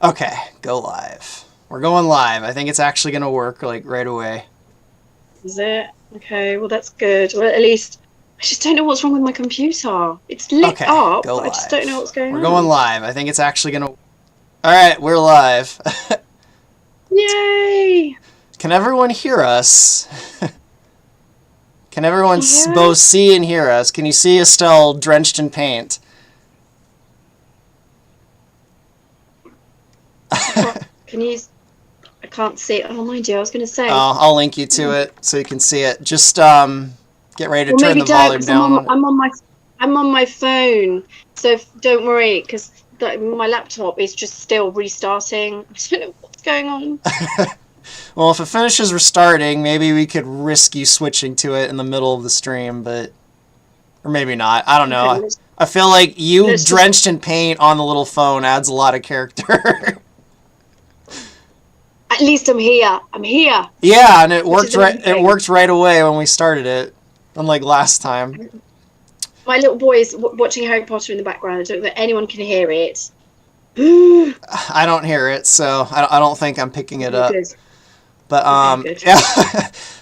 Okay, go live. We're going live. I think it's actually going to work like right away. Is it? Okay, well that's good. Well, at least I just don't know what's wrong with my computer. It's lit Okay, up, go but I just don't know live. what's going We're on. going live. I think it's actually going to... All right, we're live. Yay! Can everyone hear us? Can everyone Yeah. both see and hear us? Can you see Estelle drenched in paint? Can you? I can't see it. Oh, mind you, I was going to say. Oh, I'll link you to it so you can see it. Just get ready to turn the volume down. I'm on my phone, so don't worry because my laptop is just still restarting. I don't know what's going on. Well, if it finishes restarting, maybe we could risk you switching to it in the middle of the stream, but... Or maybe not. I don't know. Okay, I feel like you drenched in paint on the little phone adds a lot of character. At least I'm here. I'm here. Yeah, and it worked right. It worked right away when we started it, unlike last time. My little boy is watching Harry Potter in the background. I don't know if anyone can hear it. I don't hear it, so I don't think I'm picking it up. Good. But Okay, yeah,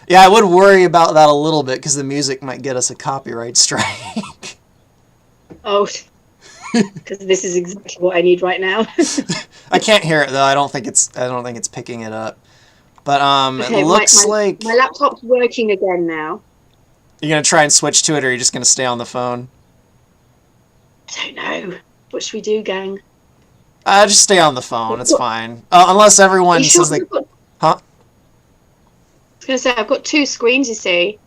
yeah, I would worry about that a little bit because the music might get us a copyright strike. Oh, because this is exactly what I need right now. I can't hear it though. I don't think it's picking it up. But okay, it looks like my laptop's working again now. You're gonna try and switch to it, or are you just gonna stay on the phone? I don't know. What should we do, gang? Just stay on the phone. It's fine. Unless everyone says they... Huh? I was going to say, I've got two screens, you see.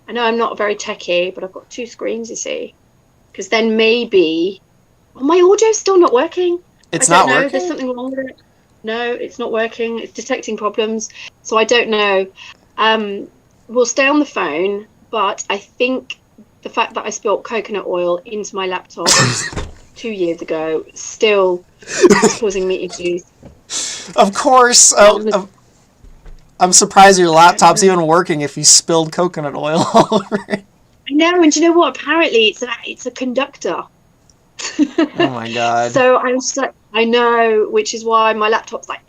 I know I'm not very techie, but I've got two screens, you see. Because then maybe... Oh, my audio's still not working. It's not working? There's something wrong with it. No, it's not working. It's detecting problems. So I don't know. We'll stay on the phone, but I think the fact that I spilled coconut oil into my laptop 2 years ago still is causing me issues. Of course. I'm surprised your laptop's even working if you spilled coconut oil all over it. I know, and do you know what? Apparently, it's a conductor. Oh my god! So I'm stuck. I know, which is why my laptop's like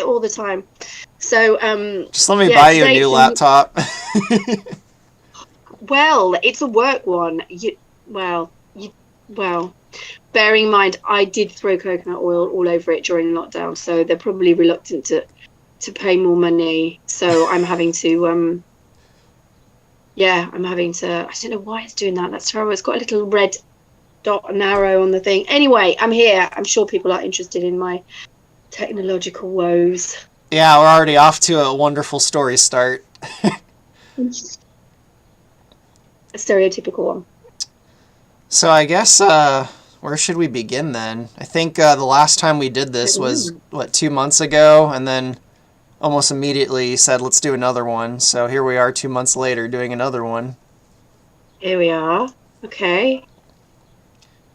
all the time. So just let me buy you a new laptop. Well, it's a work one. Well. Bearing in mind, I did throw coconut oil all over it during lockdown, so they're probably reluctant to pay more money. So I'm having to, I'm having to, I don't know why it's doing that. That's terrible. It's got a little red dot and arrow on the thing. Anyway, I'm here. I'm sure people are interested in my technological woes. Yeah, we're already off to a wonderful story start. A stereotypical one. So I guess, where should we begin then? I think the last time we did this was, 2 months ago, and then almost immediately said, let's do another one. So here we are 2 months later doing another one. Here we are. Okay.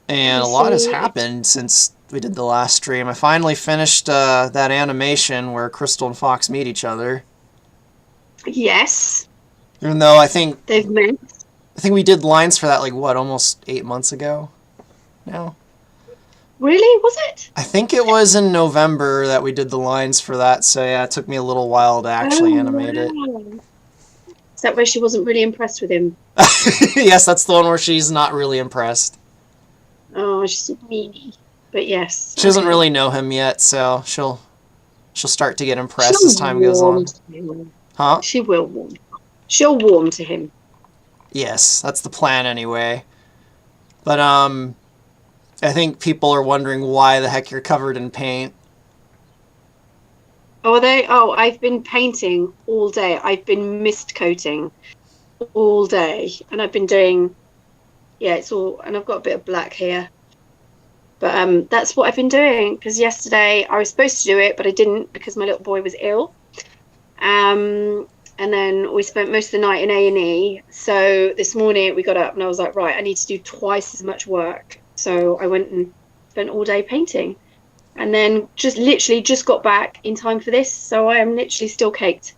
And a lot has happened since we did the last stream. I finally finished that animation where Krystal and Fox meet each other. Yes. Even though I think... They've met. I think we did lines for that, like, what, almost 8 months ago now? Really? Was it? I think it was in November that we did the lines for that, so yeah, it took me a little while to actually animate it. Is that where she wasn't really impressed with him? Yes, that's the one where she's not really impressed. Oh, she's a meanie. But yes. She doesn't really know him yet, so she'll start to get impressed as time goes on. Huh? She will warm. She'll warm to him. Yes, that's the plan anyway. But, I think people are wondering why the heck you're covered in paint. Oh, are they? Oh, I've been painting all day. I've been mist coating all day. And I've been doing... Yeah, it's all... And I've got a bit of black here. But that's what I've been doing. Because yesterday I was supposed to do it, but I didn't because my little boy was ill. And then we spent most of the night in A&E. So this morning we got up and I was like, right, I need to do twice as much work. So I went and spent all day painting. And then literally just got back in time for this. So I am literally still caked.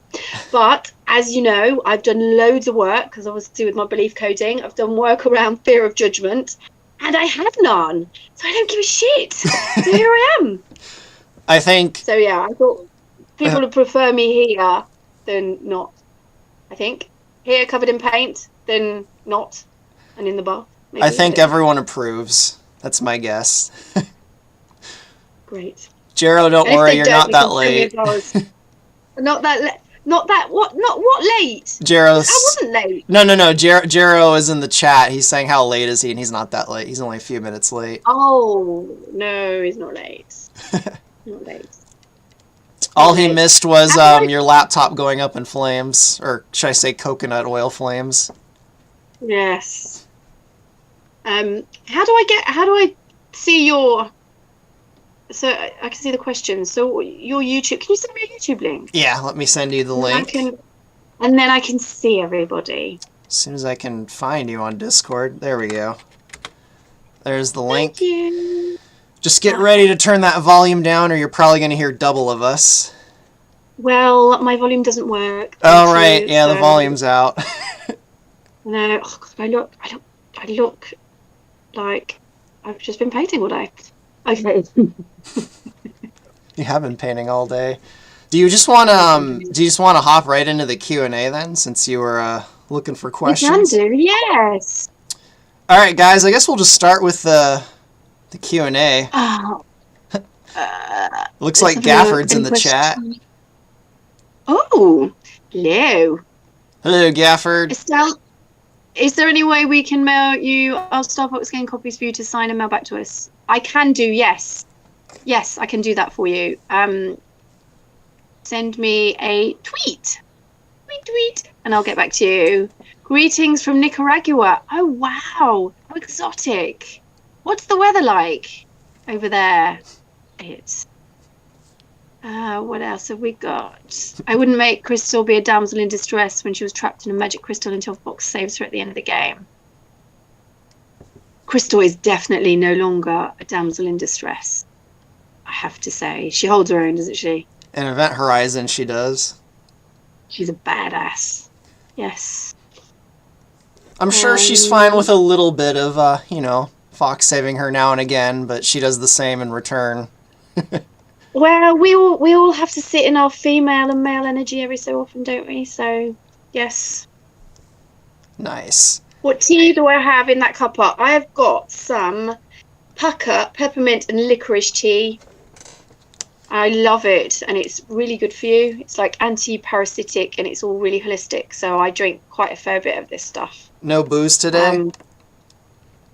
But as you know, I've done loads of work because obviously with my belief coding, I've done work around fear of judgment. And I have none. So I don't give a shit. So here I am. I think. So yeah, I thought people would prefer me here than not. I think here covered in paint than not, and in the bath. Maybe. I think everyone approves. That's my guess. Great. Jero, don't worry, you're not that late. Not that late. Not that what? Not what late? Jero's. I wasn't late. No. Jero is in the chat. He's saying how late is he, and he's not that late. He's only a few minutes late. Oh no, he's not late. Not late. All he missed was your laptop going up in flames, or should I say coconut oil flames? Yes. How do I see your? So I can see the questions. So your YouTube. Can you send me a YouTube link? Yeah, let me send you the link. And then I can see everybody. As soon as I can find you on Discord. There we go. There's the link. Thank you. Just get ready to turn that volume down, or you're probably going to hear double of us. Well, my volume doesn't work. Oh right, yeah, so the volume's out. No, I look like I've just been painting all day. Okay. You have been painting all day. Do you just want to hop right into the Q&A then, since you were looking for questions? You can do, yes. All right, guys. I guess we'll just start with the Q&A. Looks like Gafford's in the chat. Oh, hello. Hello, Gafford. Estelle, is there any way we can mail you our Starbucks game copies for you to sign and mail back to us? I can do, yes. Yes, I can do that for you. Send me a tweet, and I'll get back to you. Greetings from Nicaragua. Oh, wow. How exotic. What's the weather like over there? It's... what else have we got? I wouldn't make Krystal be a damsel in distress when she was trapped in a magic crystal until Fox saves her at the end of the game. Krystal is definitely no longer a damsel in distress, I have to say. She holds her own, doesn't she? In Event Horizon, she does. She's a badass. Yes. I'm sure she's fine with a little bit of, Fox saving her now and again, but she does the same in return. Well, we all have to sit in our female and male energy every so often, don't we? So, yes. Nice. What tea do I have in that cuppa? I have got some pucker, peppermint and licorice tea. I love it, and it's really good for you. It's like anti-parasitic, and it's all really holistic. So I drink quite a fair bit of this stuff. No booze today?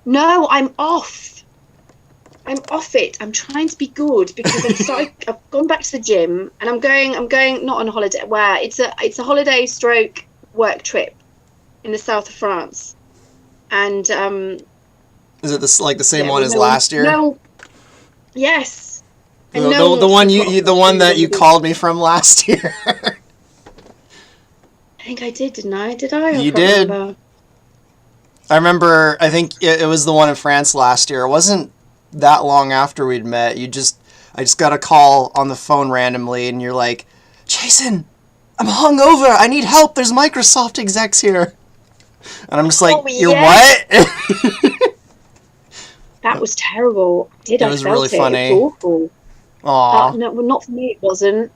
No, I'm off. I'm off it. I'm trying to be good because I've gone back to the gym, and I'm going not on holiday. Where it's a holiday stroke work trip in the south of France, and is it the same one as last year? No. Yes. And the one that you called me from last year. I think I did, didn't I? Did I? You did. I remember. I think it was the one in France last year. It wasn't that long after we'd met. I just got a call on the phone randomly, and you're like, Jason, I'm hungover. I need help. There's Microsoft execs here. And I'm just like, you're what? That was terrible. It was really funny. It was awful. Aww. No, well, not for me. It wasn't.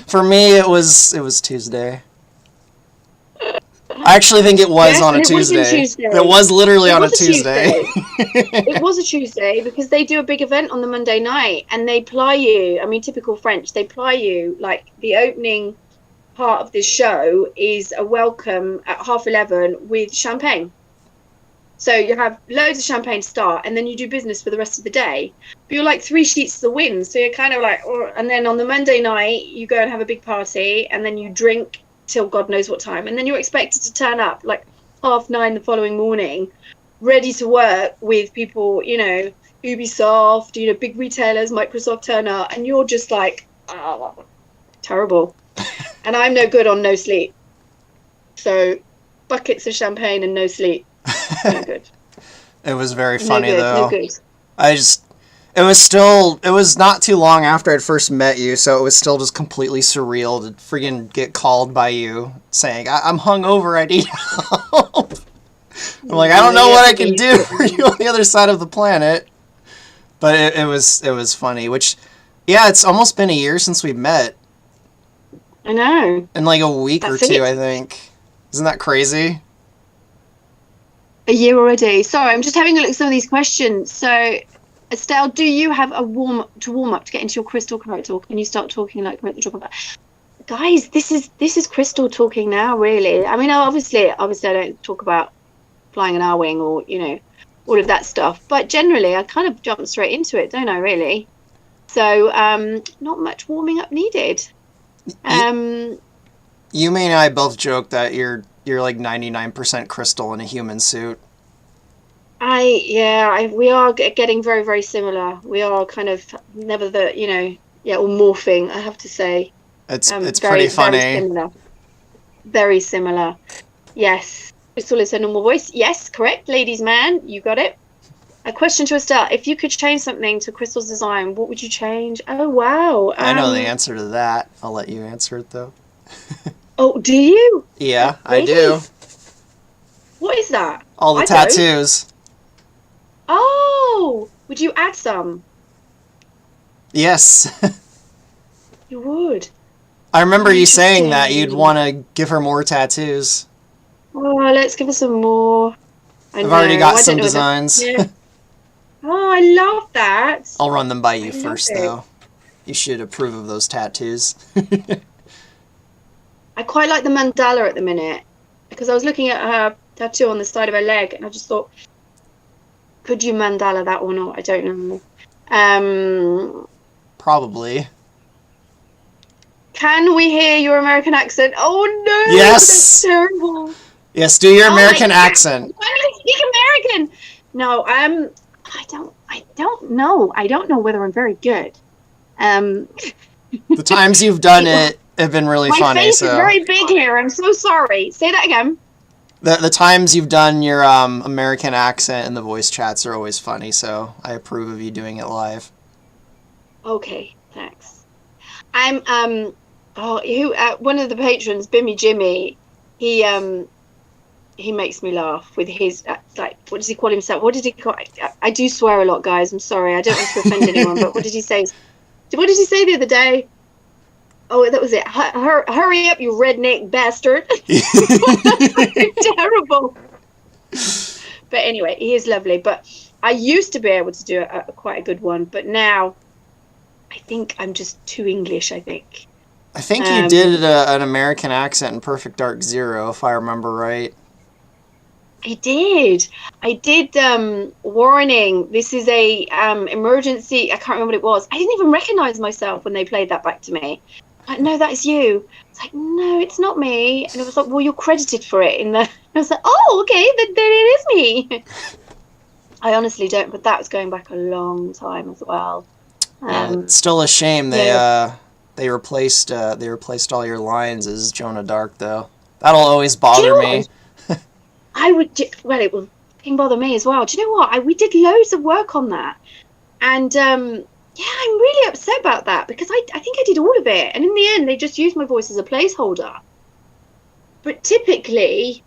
For me, it was Tuesday. I actually think it was on a Tuesday. It was literally on a Tuesday. It was a Tuesday because they do a big event on the Monday night, and they ply you. I mean, typical French. They ply you like the opening part of this show is a welcome at 11:30 with champagne. So you have loads of champagne to start, and then you do business for the rest of the day. But you're like 3 sheets to the wind, so you're kind of like, oh. And then on the Monday night, you go and have a big party, and then you drink till God knows what time, and then you're expected to turn up like 9:30 the following morning, ready to work with people, Ubisoft, big retailers, Microsoft turn up, and you're just like, oh, terrible. And I'm no good on no sleep. So buckets of champagne and no sleep. No good. It was very funny though. No good. It was not too long after I'd first met you, so it was still just completely surreal to friggin' get called by you saying, I'm hungover, I need help. I'm like, I don't know what I can do for you on the other side of the planet. But it was funny, which Yeah, it's almost been a year since we met. I know. In like a week or That's two, it. I think. Isn't that crazy? A year already. Sorry, I'm just having a look at some of these questions. So, Estelle, do you have a warm up to get into your Krystal character, or can you start talking like we're at the drop of a guys? This is Krystal talking now. Really, I mean, obviously, I don't talk about flying an R-wing or all of that stuff, but generally, I kind of jump straight into it, don't I? Really. So, not much warming up needed. You, Um, you and I both joke that you're like 99% Krystal in a human suit. we are getting very, very similar. We are kind of never all morphing, I have to say. It's pretty Very, very funny. similar. Very similar. Yes. Krystal is her normal voice. Yes, correct, ladies man. You got it. A question to Estelle. If you could change something to Krystal's design, what would you change? Oh, wow. I know the answer to that. I'll let you answer it though. Oh, do you? Yeah, I Really? do. What is that? All the I don't. tattoos. Oh, would you add some? Yes. You would. I remember you saying that you'd Interesting. want to give her more tattoos. Oh, let's give her some more. I I've already know. got I don't some know. designs. Yeah. Oh, I love that. I'll run them by I you love first, it. though. You should approve of those tattoos. I quite like the mandala at the minute because I was looking at her tattoo on the side of her leg and I just thought, could you mandala that or not? I don't know. Um, Probably. can we hear your American accent? Oh no, that's Yes! terrible. Yes, do your Oh my American God, accent. why do I speak American? No, I don't know whether I'm very good. Um, The times you've done it have been really my funny, face is so. very big here. I'm so sorry. Say that again. The times you've done your American accent in the voice chats are always funny, so I approve of you doing it live. Okay, thanks. I'm one of the patrons, Bimmy Jimmy, he makes me laugh with his like, what does he call himself? What did he call? I do swear a lot, guys. I'm sorry. I don't want to offend anyone, but what did he say? What did he say the other day? Oh, that was it. Hurry up, you redneck bastard. Terrible. But anyway, he is lovely. But I used to be able to do quite a good one, but now I think I'm just too English, I think. I think you did an American accent in Perfect Dark Zero, if I remember right. I did. Warning. This is a emergency. I can't remember what it was. I didn't even recognize myself when they played that back to me. Like, no, that is you. It's like, no, it's not me. And it was like, well, you're credited for it. I was like, oh, okay, then it is me. I honestly don't, but that was going back a long time as well. Yeah, it's still a shame yeah. they replaced all your lines as Jonah Dark though. That'll always bother Do you know me. what? Well, it will bother me as well. Do you know what? We did loads of work on that, and yeah, I'm really upset about that because I think I did all of it, and in the end, they just used my voice as a placeholder. But typically,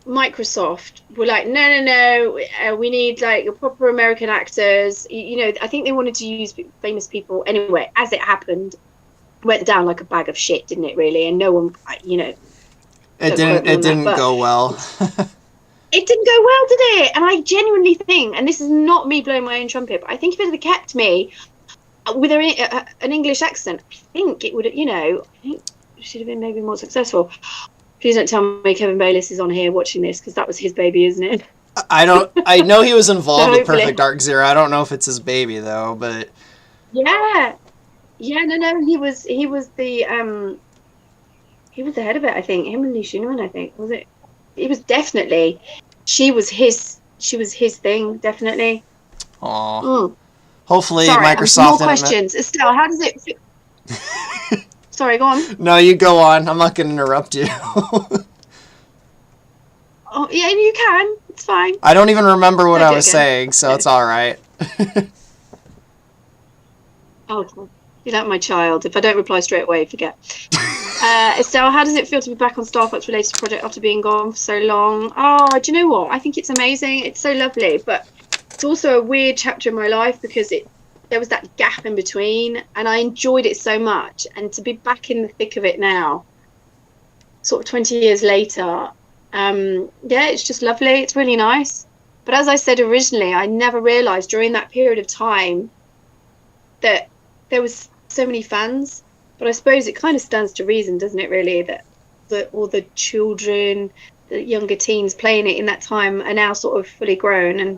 Microsoft were like, no, we need like proper American actors. I think they wanted to use famous people. Anyway, as it happened, went down like a bag of shit, didn't it? Really, and no one, It didn't go well. It didn't go well, did it? And I genuinely think, and this is not me blowing my own trumpet, but I think if it had kept me with an English accent, I think it would, I think it should have been maybe more successful. Please don't tell me Kevin Bayliss is on here watching this, because that was his baby, isn't it? I know he was involved with Perfect Dark Zero. I don't know if it's his baby though, but yeah, no, he was the head of it, I think. Him and Lee Schumann, I think, was it? It was definitely. She was his thing, definitely. Aw. Hopefully Sorry, Microsoft more questions. Estelle, how does it feel? Sorry, go on. No, you go on. I'm not going to interrupt you. Oh, yeah, you can. It's fine. I don't even remember what I was saying, so it's all right. Oh, you're like my child. If I don't reply straight away, forget. Estelle, how does it feel to be back on Starfox related project after being gone for so long? Oh, do you know what? I think it's amazing. It's so lovely, but it's also a weird chapter in my life because there was that gap in between, and I enjoyed it so much. And to be back in the thick of it now, sort of 20 years later, it's just lovely. It's really nice. But as I said originally, I never realised during that period of time that there was so many fans. But I suppose it kind of stands to reason, doesn't it, really, that all the children, the younger teens playing it in that time are now sort of fully grown and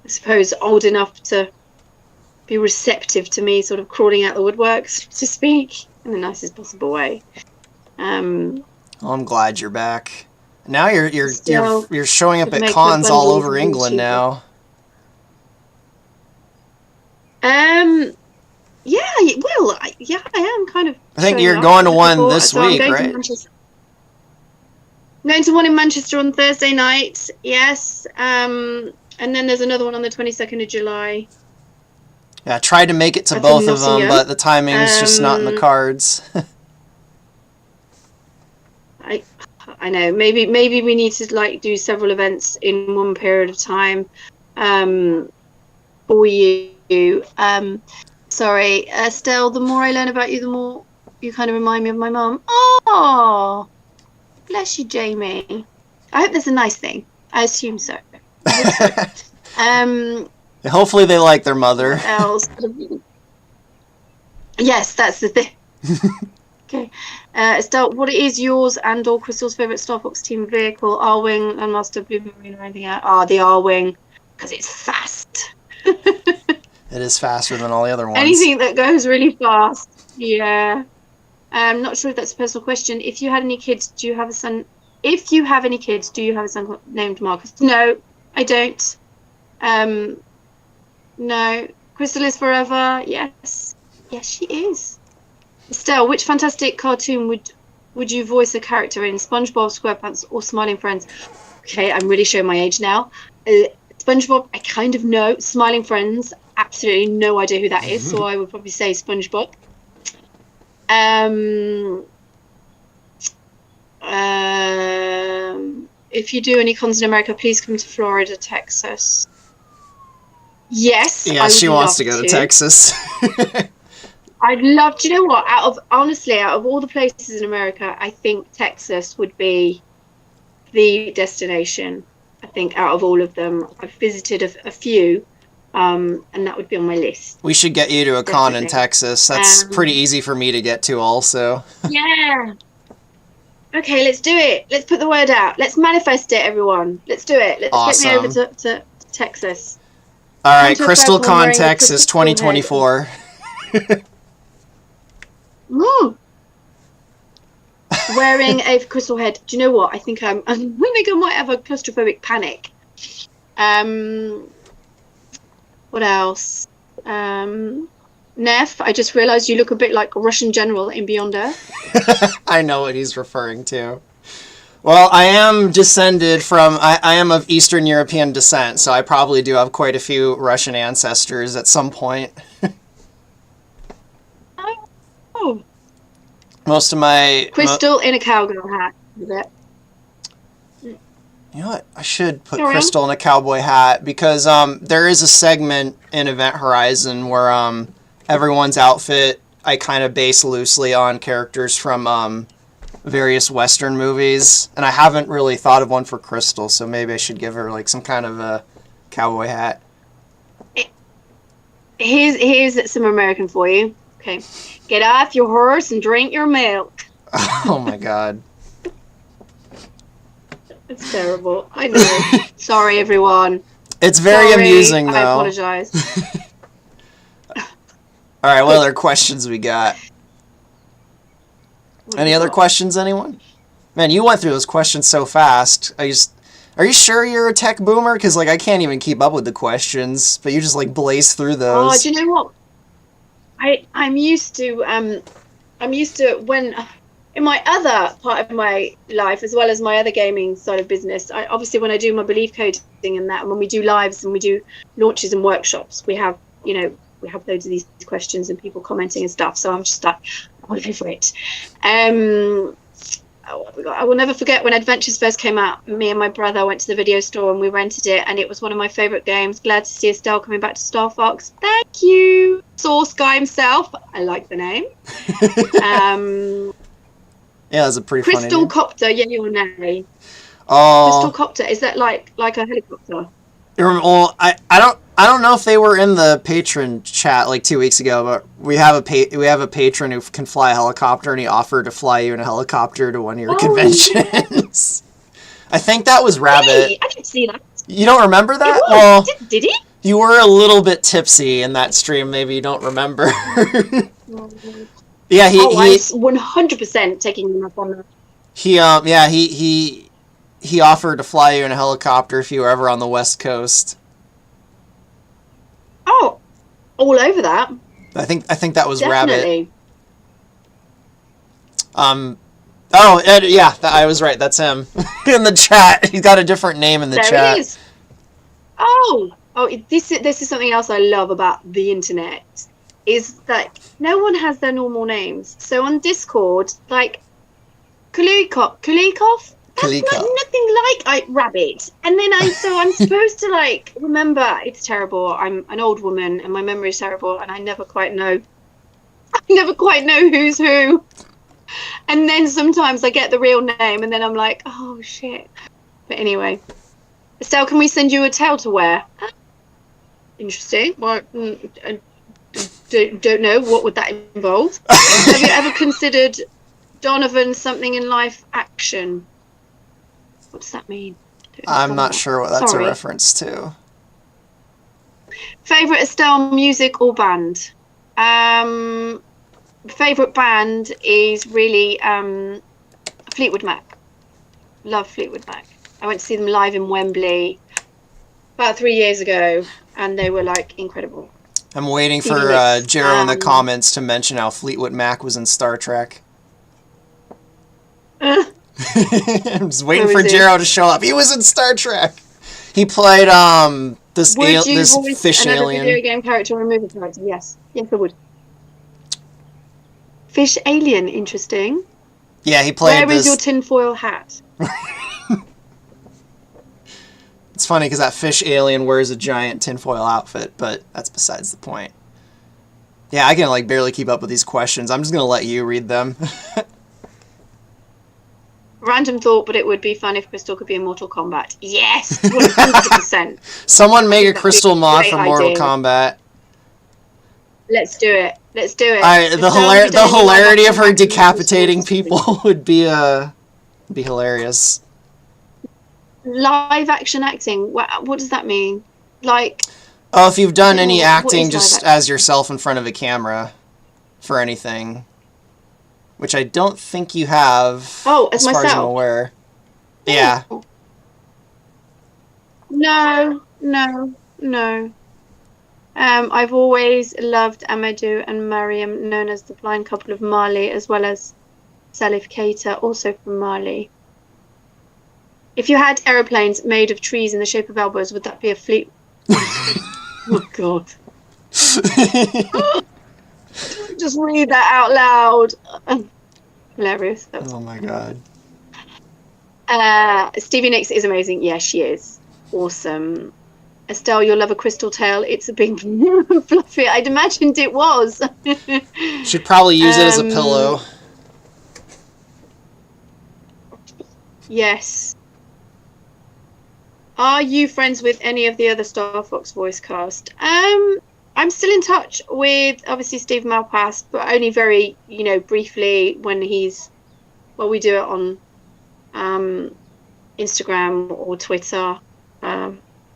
I suppose old enough to be receptive to me sort of crawling out the woodworks, so to speak, in the nicest possible way. Well, I'm glad you're back. Now you're showing up at make cons a all bundle over for England YouTube. now. Yeah, well, I am kind of. I think showing you're up going to one before, this so I'm week, going to right? Manchester. Going to one in Manchester on Thursday night, yes. And then there's another one on the 22nd of July. Yeah, I tried to make it to Up in both of them, Nottingham. but the timing's just not in the cards. I know. Maybe we need to like do several events in one period of time. For you. Sorry, Estelle, the more I learn about you, the more you kind of remind me of my mum. Oh, bless you, Jamie. I hope that's a nice thing. I assume so. Hopefully they like their mother. What else? Yes, that's the thing. Okay. Estelle, what is yours and or Krystal's favourite Star Fox team vehicle? R-Wing, Landmaster, Blue Marine, or anything else? The R-Wing, because it's fast. It is faster than all the other ones. Anything that goes really fast. Yeah. I'm not sure if that's a personal question. If you had any kids, do you have a son? If you have any kids, do you have a son named Marcus? No, I don't. No. Krystal is forever. Yes. Yes, she is. Estelle, which fantastic cartoon would you voice a character in? SpongeBob, SquarePants, or Smiling Friends? Okay, I'm really showing my age now. SpongeBob, I kind of know. Smiling Friends, absolutely no idea who that is, so I would probably say SpongeBob. If you do any cons in America, please come to Florida, Texas. Yes. Yeah, she wants to go to Texas. I'd love. Do you know what? Out of all the places in America, I think Texas would be the destination. I think out of all of them, I've visited a few, and that would be on my list. We should get you to a con in Texas. That's pretty easy for me to get to also. Yeah. Okay, let's do it. Let's put the word out. Let's manifest it, everyone. Let's do it. Let's awesome. Get me over to Texas. All right, Krystal Con Texas 2024. Wearing a crystal head. Do you know what? I think I might have a claustrophobic panic. What else? Neff, I just realised you look a bit like a Russian general in Beyond Earth. I know what he's referring to. Well, I am descended from, I am of Eastern European descent, so I probably do have quite a few Russian ancestors at some point. Oh. Most of my... Krystal in a cowgirl hat, is it? You know what? I should put Krystal in a cowboy hat, because there is a segment in Event Horizon where everyone's outfit I kind of base loosely on characters from various Western movies, and I haven't really thought of one for Krystal, so maybe I should give her like some kind of a cowboy hat. Here's some American for you. Okay. Get off your horse and drink your milk. Oh my god. It's terrible. I know. Sorry, everyone. It's very amusing, though. I apologize. All right, what other questions we got? Any other questions, anyone? Man, you went through those questions so fast. Are you sure you're a tech boomer? Because like I can't even keep up with the questions, but you just like blaze through those. Oh, do you know what? I'm used to when in my other part of my life, as well as my other gaming side of business, obviously when I do my belief coding and that, and when we do lives and we do launches and workshops, we have loads of these questions and people commenting and stuff. So I'm just like, all over it. I will never forget when Adventures first came out. Me and my brother went to the video store and we rented it, and it was one of my favourite games. Glad to see Estelle coming back to Star Fox. Thank you, Source Guy himself. I like the name. Yeah, that's a pretty funny name. Krystal, yeah, or nay? Oh, Krystal, is that like a helicopter? well, I don't know if they were in the patron chat like 2 weeks ago, but we have a patron who can fly a helicopter, and he offered to fly you in a helicopter to one of your conventions. I think that was Rabbit. Hey, I didn't see that. You don't remember that? Well, did he? You were a little bit tipsy in that stream. Maybe you don't remember. Yeah, I was 100% taking him up on that. He offered to fly you in a helicopter if you were ever on the West Coast. Oh, all over that. I think that was Definitely. Rabbit. Yeah, I was right. That's him in the chat. He's got a different name in the chat. There he is. Oh, this is something else I love about the internet, is that no one has their normal names. So on Discord, like Kulikov. That's like nothing like Rabbit. And then I'm supposed to like remember. It's terrible. I'm an old woman and my memory is terrible, and I never quite know who's who. And then sometimes I get the real name, and then I'm like, oh shit. But anyway, Estelle, can we send you a tail to wear? Interesting. Well, I don't know. What would that involve? Have you ever considered Donovan something in life action? What does that mean? I'm not sure what that's a reference to. Favorite Estelle music or band? Favorite band is really Fleetwood Mac. Love Fleetwood Mac. I went to see them live in Wembley about 3 years ago, and they were like incredible. I'm waiting for Jero in the comments to mention how Fleetwood Mac was in Star Trek. I'm just waiting for Jero to show up. He was in Star Trek. He played this fish alien. Video game character or a movie character? Yes, I would. Fish alien, interesting. Yeah, he played. Where is your tinfoil hat? It's funny because that fish alien wears a giant tinfoil outfit, but that's besides the point. Yeah, I can like barely keep up with these questions. I'm just gonna let you read them. Random thought, but it would be fun if Krystal could be in Mortal Kombat. Yes, 100%. Someone make a Krystal mod for Mortal Kombat. Let's do it. The hilarity of her decapitating people would be hilarious. Live action acting. What does that mean? Like, if you've done any acting just as yourself in front of a camera for anything, which I don't think you have. Oh, as far myself. as I'm aware. Yeah. No. I've always loved Amadou and Mariam, known as the blind couple of Mali, as well as Salif Keita, also from Mali. If you had aeroplanes made of trees in the shape of elbows, would that be a fleet? Oh, God. Just read that out loud. Hilarious. Oh, my God. Stevie Nicks is amazing. Yeah, she is. Awesome. Estelle, you'll love a crystal tail. It's a big fluffy. I'd imagined it was. Should probably use it as a pillow. Yes. Are you friends with any of the other Star Fox voice cast? I'm still in touch with, obviously, Steve Malpass, but only very, briefly when we do it on Instagram or Twitter.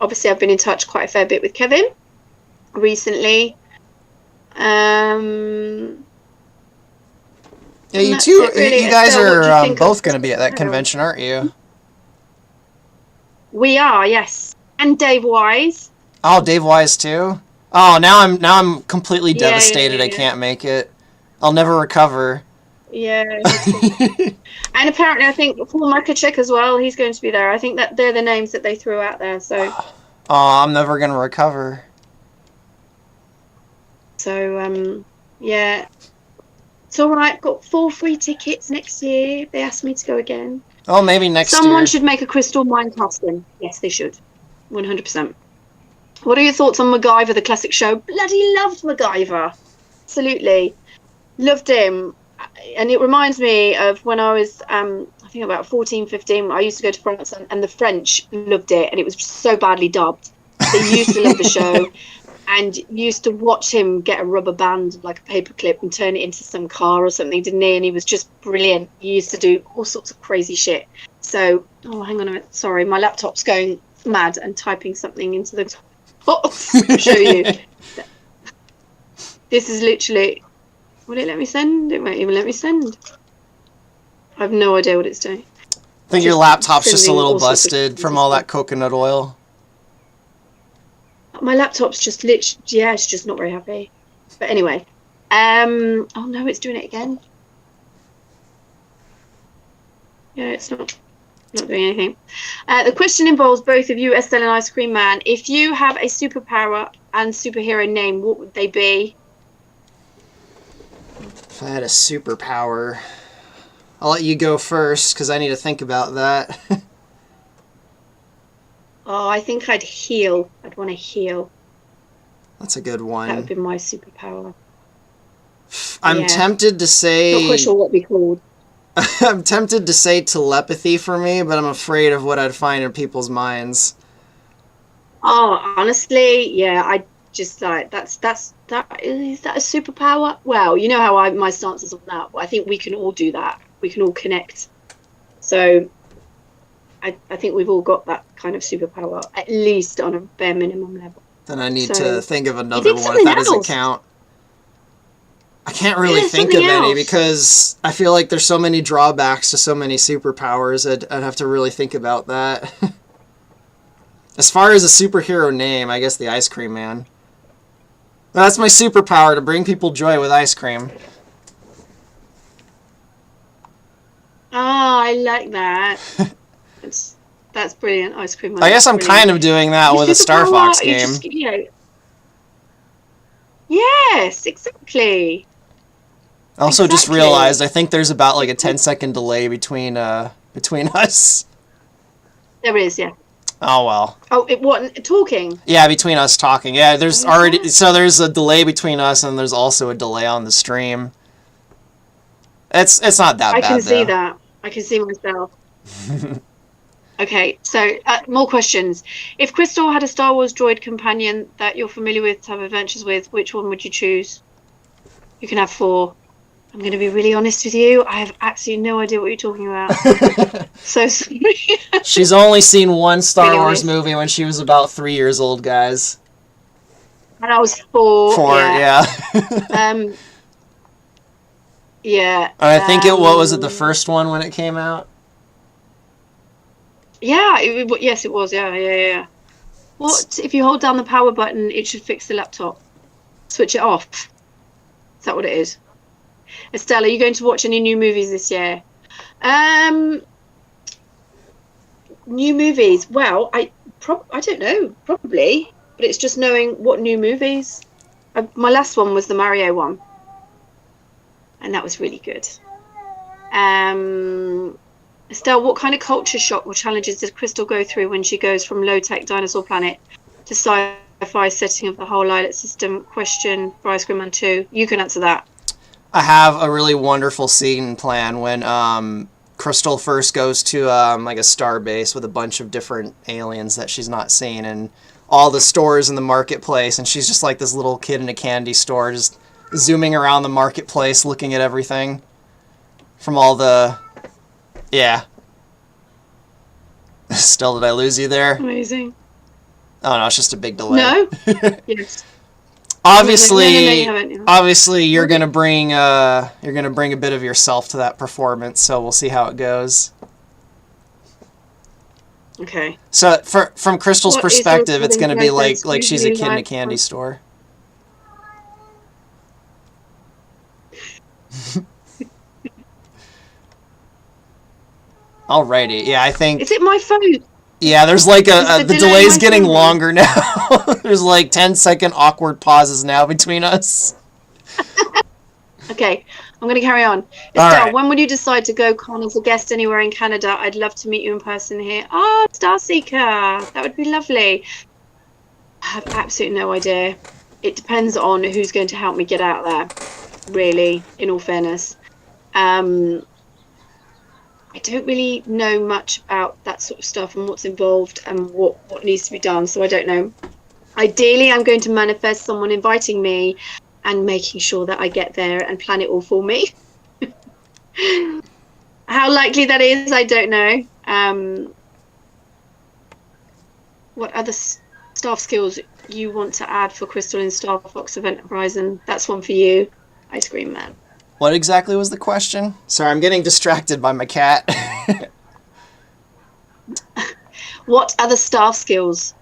Obviously, I've been in touch quite a fair bit with Kevin recently. Yeah, you two, really. You guys are both going to be at that convention, aren't you? We are, yes. And Dave Wise. Oh, Dave Wise too. Oh, now I'm completely devastated. Yeah. I can't make it. I'll never recover. Yeah. And apparently, I think Paul Makachik as well. He's going to be there. I think that they're the names that they threw out there. So. Oh, I'm never going to recover. So, yeah. It's all right. Got 4 free tickets next year. They asked me to go again. Oh, maybe next year. Someone should make a Krystal mind casting. Yes, they should. 100%. What are your thoughts on MacGyver, the classic show? Bloody loved MacGyver. Absolutely. Loved him. And it reminds me of when I was, I think about 14, 15, I used to go to France and the French loved it. And it was so badly dubbed. They used to love the show and used to watch him get a rubber band, like a paperclip, and turn it into some car or something, didn't he? And he was just brilliant. He used to do all sorts of crazy shit. So, oh, hang on a minute. Sorry, my laptop's going mad and typing something into the box. I'll show you. This is literally... Will it let me send? It won't even let me send. I have no idea what it's doing. I think your laptop's just a little busted from all that coconut oil. My laptop's just literally... Yeah, it's just not very happy. But anyway. Oh, no, it's doing it again. Yeah, it's not doing anything. The question involves both of you, Estelle and Ice Cream Man. If you have a superpower and superhero name, what would they be? If I had a superpower, I'll let you go first because I need to think about that. Oh, I think I'd heal. I'd want to heal. That's a good one. That would be my superpower. I'm tempted to say... Not quite sure what we called. I'm tempted to say telepathy for me, but I'm afraid of what I'd find in people's minds. Oh, honestly, yeah, I just like that. Is that a superpower? Well, you know how my stance is on that. I think we can all do that. We can all connect. So, I think we've all got that kind of superpower, at least on a bare minimum level. Then I need to think of another one if that doesn't count. I can't really think of any because I feel like there's so many drawbacks to so many superpowers. I'd have to really think about that. As far as a superhero name, I guess the Ice Cream Man. That's my superpower, to bring people joy with ice cream. Oh, I like that. That's brilliant, Ice Cream Man. I guess I'm kind of doing that with a Star Fox game. Yes, exactly. I also just realized I think there's about like a 10-second delay between us. There is, yeah. Oh well. Oh, what talking? Yeah, between us talking. Yeah, there's already there's a delay between us, and there's also a delay on the stream. It's not that bad. I can see that. I can see myself. Okay, so more questions. If Krystal had a Star Wars droid companion that you're familiar with to have adventures with, which one would you choose? You can have 4. I'm going to be really honest with you. I have absolutely no idea what you're talking about. So sorry. She's only seen one Star Wars movie when she was about 3 years old, guys. And I was 4. 4, yeah. Yeah. I think what was it, the first one when it came out? Yeah, yes, it was. Yeah. What if you hold down the power button? It should fix the laptop. Switch it off. Is that what it is? Estelle, are you going to watch any new movies this year? New movies. Well, I don't know. Probably, but it's just knowing what new movies. My last one was the Mario one, and that was really good. Estelle, what kind of culture shock or challenges does Krystal go through when she goes from low-tech dinosaur planet to sci-fi setting of the whole islet system? Question for Ice Cream Man 2. You can answer that. I have a really wonderful scene plan when Krystal first goes to like a star base with a bunch of different aliens that she's not seen, and all the stores in the marketplace, and she's just like this little kid in a candy store, just zooming around the marketplace, looking at everything from all the... Yeah. Still, did I lose you there? Amazing. Oh no, it's just a big delay. No? Yes. Obviously, no, obviously, you're gonna bring a bit of yourself to that performance, so we'll see how it goes. Okay. So, from Krystal's perspective, it's gonna be like she's a kid in a candy store. Alrighty, yeah, I think... Is it my phone? Yeah, there's like the delay's getting longer now. There's like 10-second awkward pauses now between us. Okay, I'm going to carry on. All Estelle, right. when would you decide to go con as a guest anywhere in Canada? I'd love to meet you in person here. Oh, Starseeker, that would be lovely. I have absolutely no idea. It depends on who's going to help me get out there, really, in all fairness. Um, I don't really know much about that sort of stuff and what's involved and what needs to be done, so I don't know. Ideally, I'm going to manifest someone inviting me and making sure that I get there and plan it all for me. How likely that is, I don't know. What other staff skills you want to add for Krystal in Star Fox Event Horizon? That's one for you, Ice Cream Man. What exactly was the question? Sorry, I'm getting distracted by my cat. What other staff skills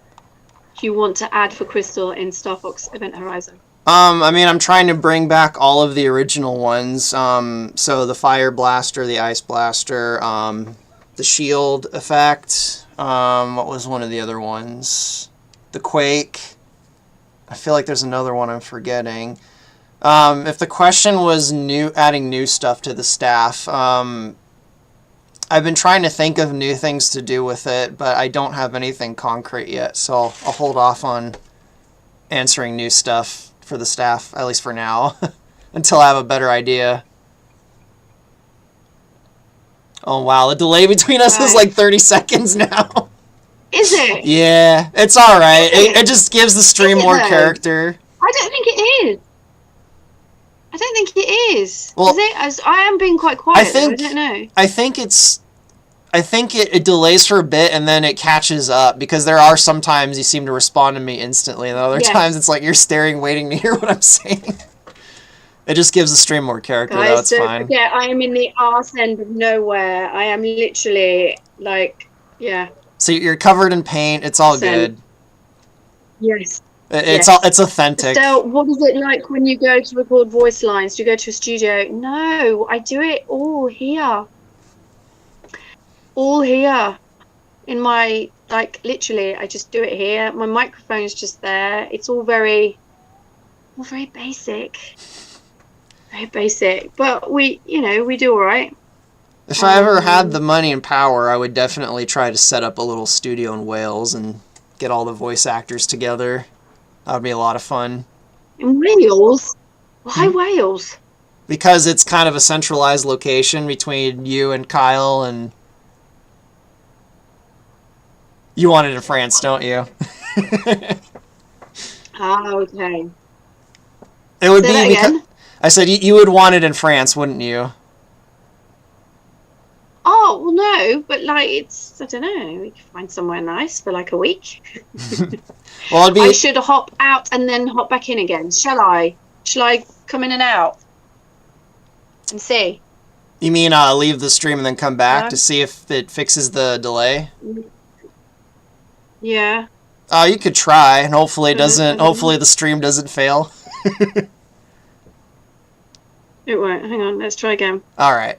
do you want to add for Krystal in Star Fox Event Horizon? I mean, I'm trying to bring back all of the original ones. So the Fire Blaster, the Ice Blaster, the Shield effect. What was one of the other ones? The Quake. I feel like there's another one I'm forgetting. If the question was adding new stuff to the staff, I've been trying to think of new things to do with it, but I don't have anything concrete yet, so I'll hold off on answering new stuff for the staff, at least for now, until I have a better idea. Oh wow, the delay between us is like 30 seconds now. Is it? Yeah, it's alright. It just gives the stream more character. I don't think it is. I don't think it is. Well, is it? As I am being quite quiet. I don't know. I think it delays for a bit and then it catches up, because there are some times you seem to respond to me instantly, and other times it's like you're staring, waiting to hear what I'm saying. It just gives the stream more character, though. It's fine. Yeah, I am in the arse end of nowhere. I am literally like, yeah. So you're covered in paint. It's all good. Yes. It's authentic. Estelle, what is it like when you go to record voice lines? Do you go to a studio? No, I do it all here. All here. In my, like, literally, I just do it here. My microphone's just there. It's all very basic. Very basic. But we do all right. If I ever had the money and power, I would definitely try to set up a little studio in Wales and get all the voice actors together. That would be a lot of fun. In Wales? Why Wales? Because it's kind of a centralized location between you and Kyle, and you want it in France, don't you? Okay. It would be because I said you would want it in France, wouldn't you? Oh, well, no, but like I don't know, we could find somewhere nice for like a week. Well, I should hop out and then hop back in again. Shall I? Shall I come in and out and see? You mean leave the stream and then come back to see if it fixes the delay? Yeah. You could try, and hopefully it doesn't. Hopefully the stream doesn't fail. It won't. Hang on, let's try again. All right.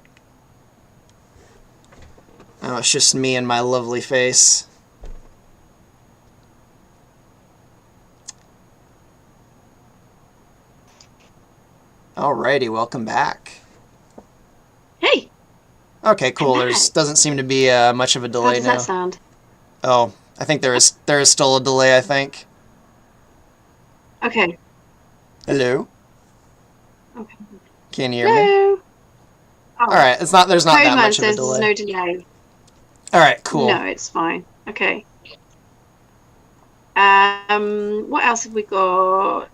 Oh, it's just me and my lovely face. Alrighty, welcome back. Hey. Okay, cool. There doesn't seem to be much of a delay now. How does that sound? Oh, I think there is still a delay, I think. Okay. Hello? Okay. Can you hear me? Oh. Alright, there's not that much of a delay. There's no delay. Alright, cool. No, it's fine. Okay. What else have we got?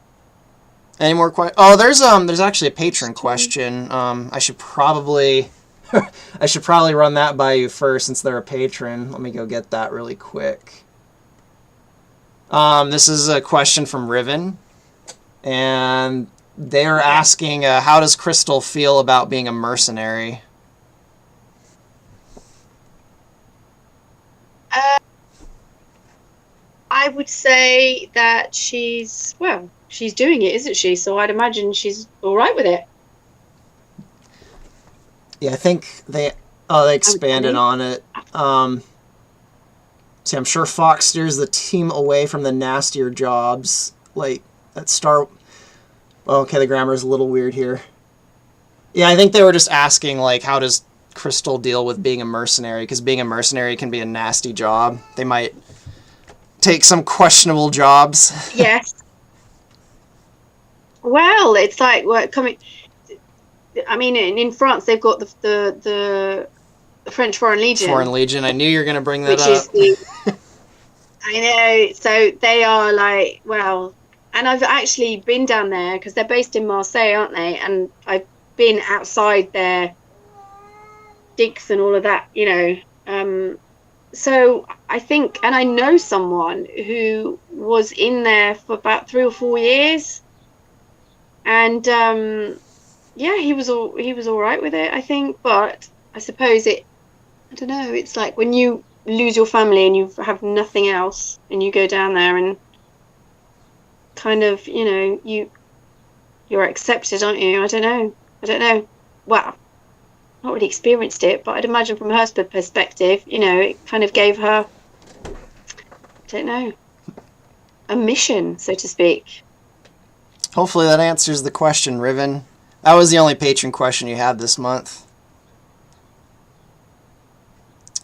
Any more questions? Oh, there's actually a patron question. I should probably run that by you first since they're a patron. Let me go get that really quick. This is a question from Riven, and they're asking, how does Krystal feel about being a mercenary? I would say that she's doing it, isn't she? So I'd imagine she's all right with it. Yeah, I think they expanded on it. See, I'm sure Fox steers the team away from the nastier jobs, like at Star. Well, okay, the grammar is a little weird here. Yeah, I think they were just asking, like, how does Krystal deal with being a mercenary? Because being a mercenary can be a nasty job. They might take some questionable jobs. Yes. Well, it's like what coming. I mean, in France, they've got the French Foreign Foreign Legion, Legion. I knew you were going to bring that which up. is the. I know. So they are like, well, and I've actually been down there because they're based in Marseille, aren't they? And I've been outside their digs and all of that, you know. So I think, and I know someone who was in there for about 3 or 4 years, and yeah, he was all right with it, I think. But I suppose I don't know. It's like when you lose your family and you have nothing else, and you go down there and kind of, you're accepted, aren't you? I don't know. I don't know. Well, not really experienced it, but I'd imagine from her perspective, it kind of gave her, I don't know, a mission, so to speak. Hopefully that answers the question, Riven. That was the only patron question you had this month.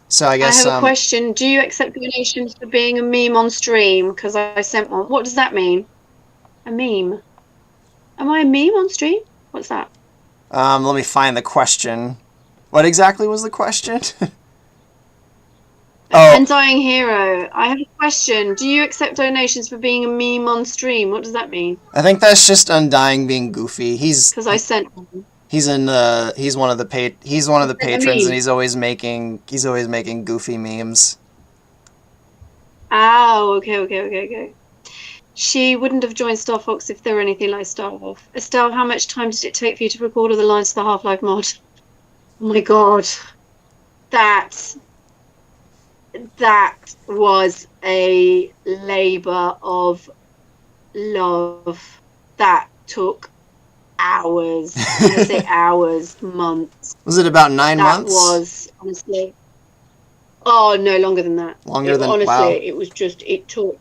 So I guess I have a question. Do you accept donations for being a meme on stream? Because I sent one. What does that mean? A meme? Am I a meme on stream? What's that? let me find the question. What exactly was the question? Oh, Undying Hero. I have a question. Do you accept donations for being a meme on stream? What does that mean? I think that's just Undying being goofy. Because I sent one. He's one of the patrons, and meme. he's always making goofy memes. Oh, okay. She wouldn't have joined Star Fox if there were anything like Star Wolf. Estelle, how much time did it take for you to record all the lines to the Half-Life mod? Oh my god. That was a labour of love. That took hours. I say hours, months. Was it about 9 months? That was, honestly... Oh, no, longer than that. Honestly, wow. It was just... It took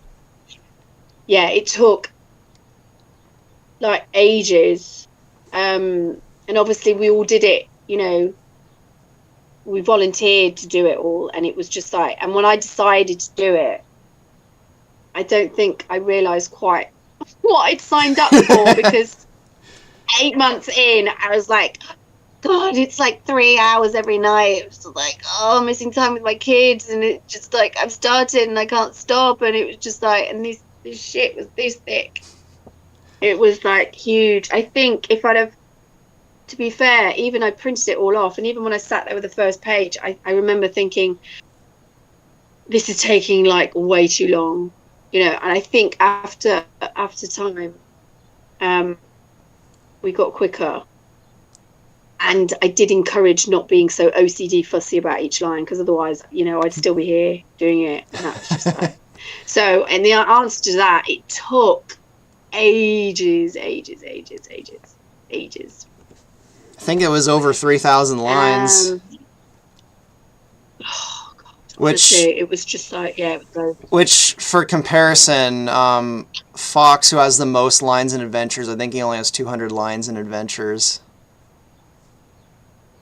like ages. And obviously we all did it, we volunteered to do it all, and it was just like, and when I decided to do it, I don't think I realised quite what I'd signed up for, because 8 months in, I was like, God, it's like 3 hours every night. It was like, oh, I'm missing time with my kids, and it just like, I've started and I can't stop, and it was just like, and this shit was this thick. It was like huge. I think if I'd have, to be fair, even I printed it all off, and even when I sat there with the first page, I remember thinking, this is taking like way too long, and I think after time, we got quicker, and I did encourage not being so OCD fussy about each line, because otherwise, I'd still be here doing it, and that's just like, so, and the answer to that, it took ages. I think it was over 3,000 lines. Oh God! Which honestly, it was just like, yeah. Which, for comparison, Fox, who has the most lines in Adventures, I think he only has 200 lines in Adventures.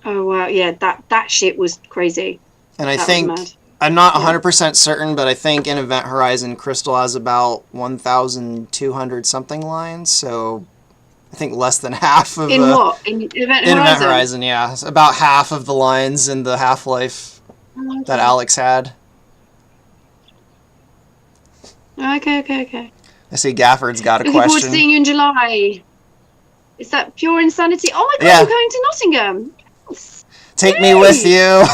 Oh wow! Yeah, that shit was crazy. And I think, I'm not 100% certain, but I think in Event Horizon, Krystal has about 1,200 something lines, so I think less than half of... In what? In Event Horizon? In Event Horizon, yeah. About half of the lines in the Half-Life that Alex had. Okay. I see Gafford's got a question. Looking forward to seeing you in July. Is that pure insanity? Oh my God, yeah. You're going to Nottingham. Yes. Take me with you.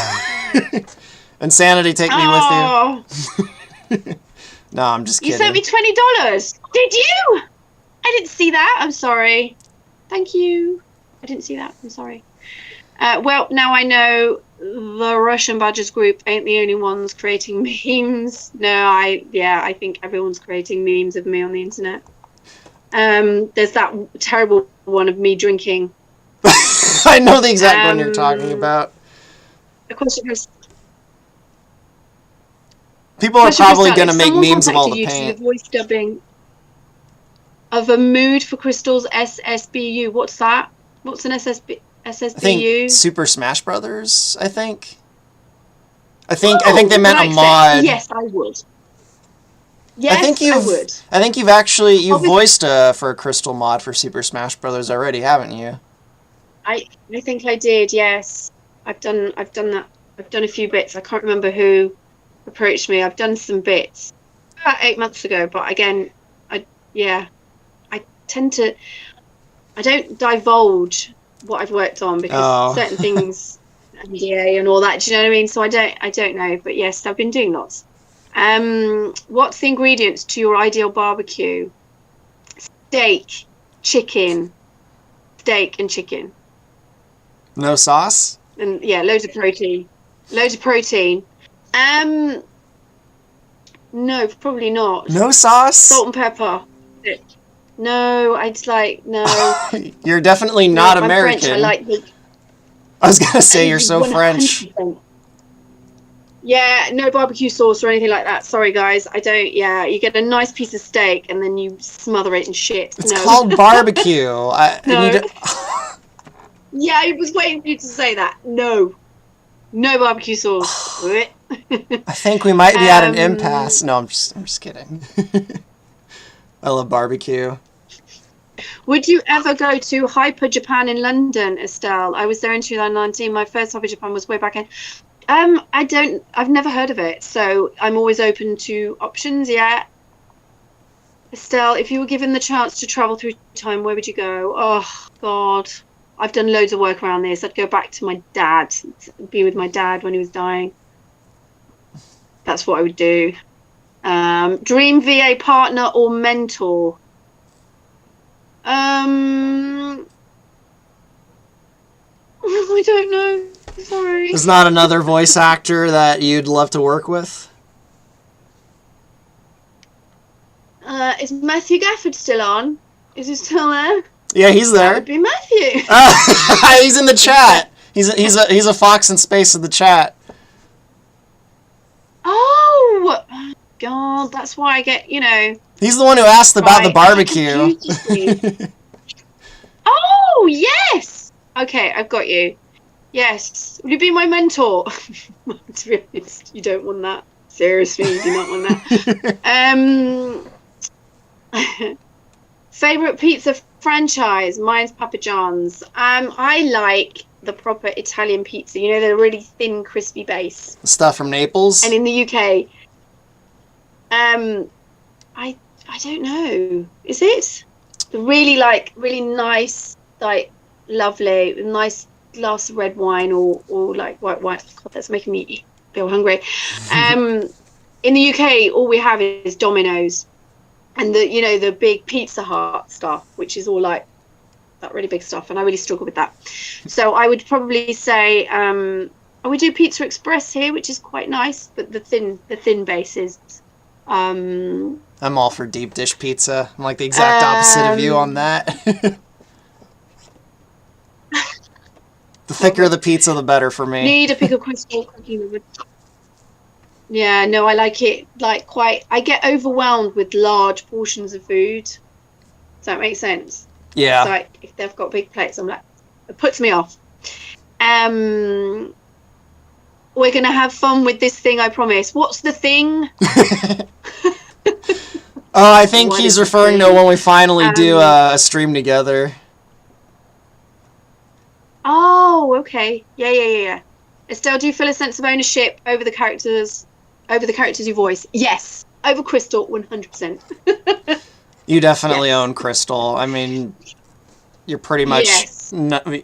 Insanity, take me with you. No, I'm just kidding. You sent me $20. Did you? I didn't see that. I'm sorry. Thank you. I didn't see that. I'm sorry. Well, now I know the Russian Badgers group ain't the only ones creating memes. No, I think everyone's creating memes of me on the internet. There's that terrible one of me drinking. I know the exact one you're talking about. A question for People are probably going to make memes of all the paint. To the voice dubbing of a mood for Krystal's SSBU. What's that? What's an I think SSBU. Super Smash Brothers. I think they meant a mod. Yes, I would. Yes, I would. I think you've actually Obviously, voiced for a Krystal mod for Super Smash Brothers already, haven't you? I think I did. Yes, I've done that. I've done a few bits. I can't remember who approached me. I've done some bits about 8 months ago, but again, I tend to. I don't divulge what I've worked on because certain things, NDA and all that. Do you know what I mean? So I don't know. But yes, I've been doing lots. What's the ingredients to your ideal barbecue? Steak, chicken. Steak and chicken. No sauce? And yeah, loads of protein. No, probably not. No sauce? Salt and pepper. No, I'd like no. You're definitely not American. French. I like the. I was gonna say you're so 100%. French. Yeah, no barbecue sauce or anything like that. Sorry, guys, I don't. Yeah, you get a nice piece of steak and then you smother it in shit. It's called barbecue. No. Yeah, I was waiting for you to say that. No barbecue sauce. I think we might be at an impasse. No, I'm just kidding. I love barbecue. Would you ever go to Hyper Japan in London, Estelle? I was there in 2019. My first Hyper Japan was way back in. I've never heard of it, so I'm always open to options. Yeah. Estelle, if you were given the chance to travel through time, where would you go? Oh God, I've done loads of work around this. I'd go back to my dad, be with my dad when he was dying. That's what I would do. Dream VA partner or mentor? I don't know. Sorry. There's not another voice actor that you'd love to work with? Is Matthew Gafford still on? Is he still there? Yeah, he's there. That would be Matthew. He's in the chat. He's a fox in space in the chat. Oh God, that's why I get, He's the one who asked about the barbecue. Oh yes. Okay, I've got you. Yes. Will you be my mentor? To be honest, you don't want that. Seriously, you do not want that. Favorite pizza franchise? Mine's Papa John's. I like the proper Italian pizza. The really thin, crispy base. The stuff from Naples. And in the UK, I don't know. Is it the really nice, lovely, nice glass of red wine or like white wine? God, that's making me feel hungry. In the UK, all we have is Domino's and the big Pizza Hut stuff, which is all like that really big stuff, and I really struggle with that. So I would probably say we do Pizza Express here, which is quite nice, but the thin bases. I'm all for deep dish pizza. I'm like the exact opposite of you on that. The thicker the pizza, the better for me. Need a pickle Krystal cooking with. Yeah, no, I like it I get overwhelmed with large portions of food. Does that make sense? Yeah. It's like if they've got big plates, I'm like, it puts me off. We're gonna have fun with this thing, I promise. What's the thing? Oh, I think he's referring to when we finally do a stream together. Oh, okay. Yeah. Estelle, do you feel a sense of ownership over the characters you voice? Yes. Over Krystal, 100%. You definitely own Krystal. I mean, you're pretty much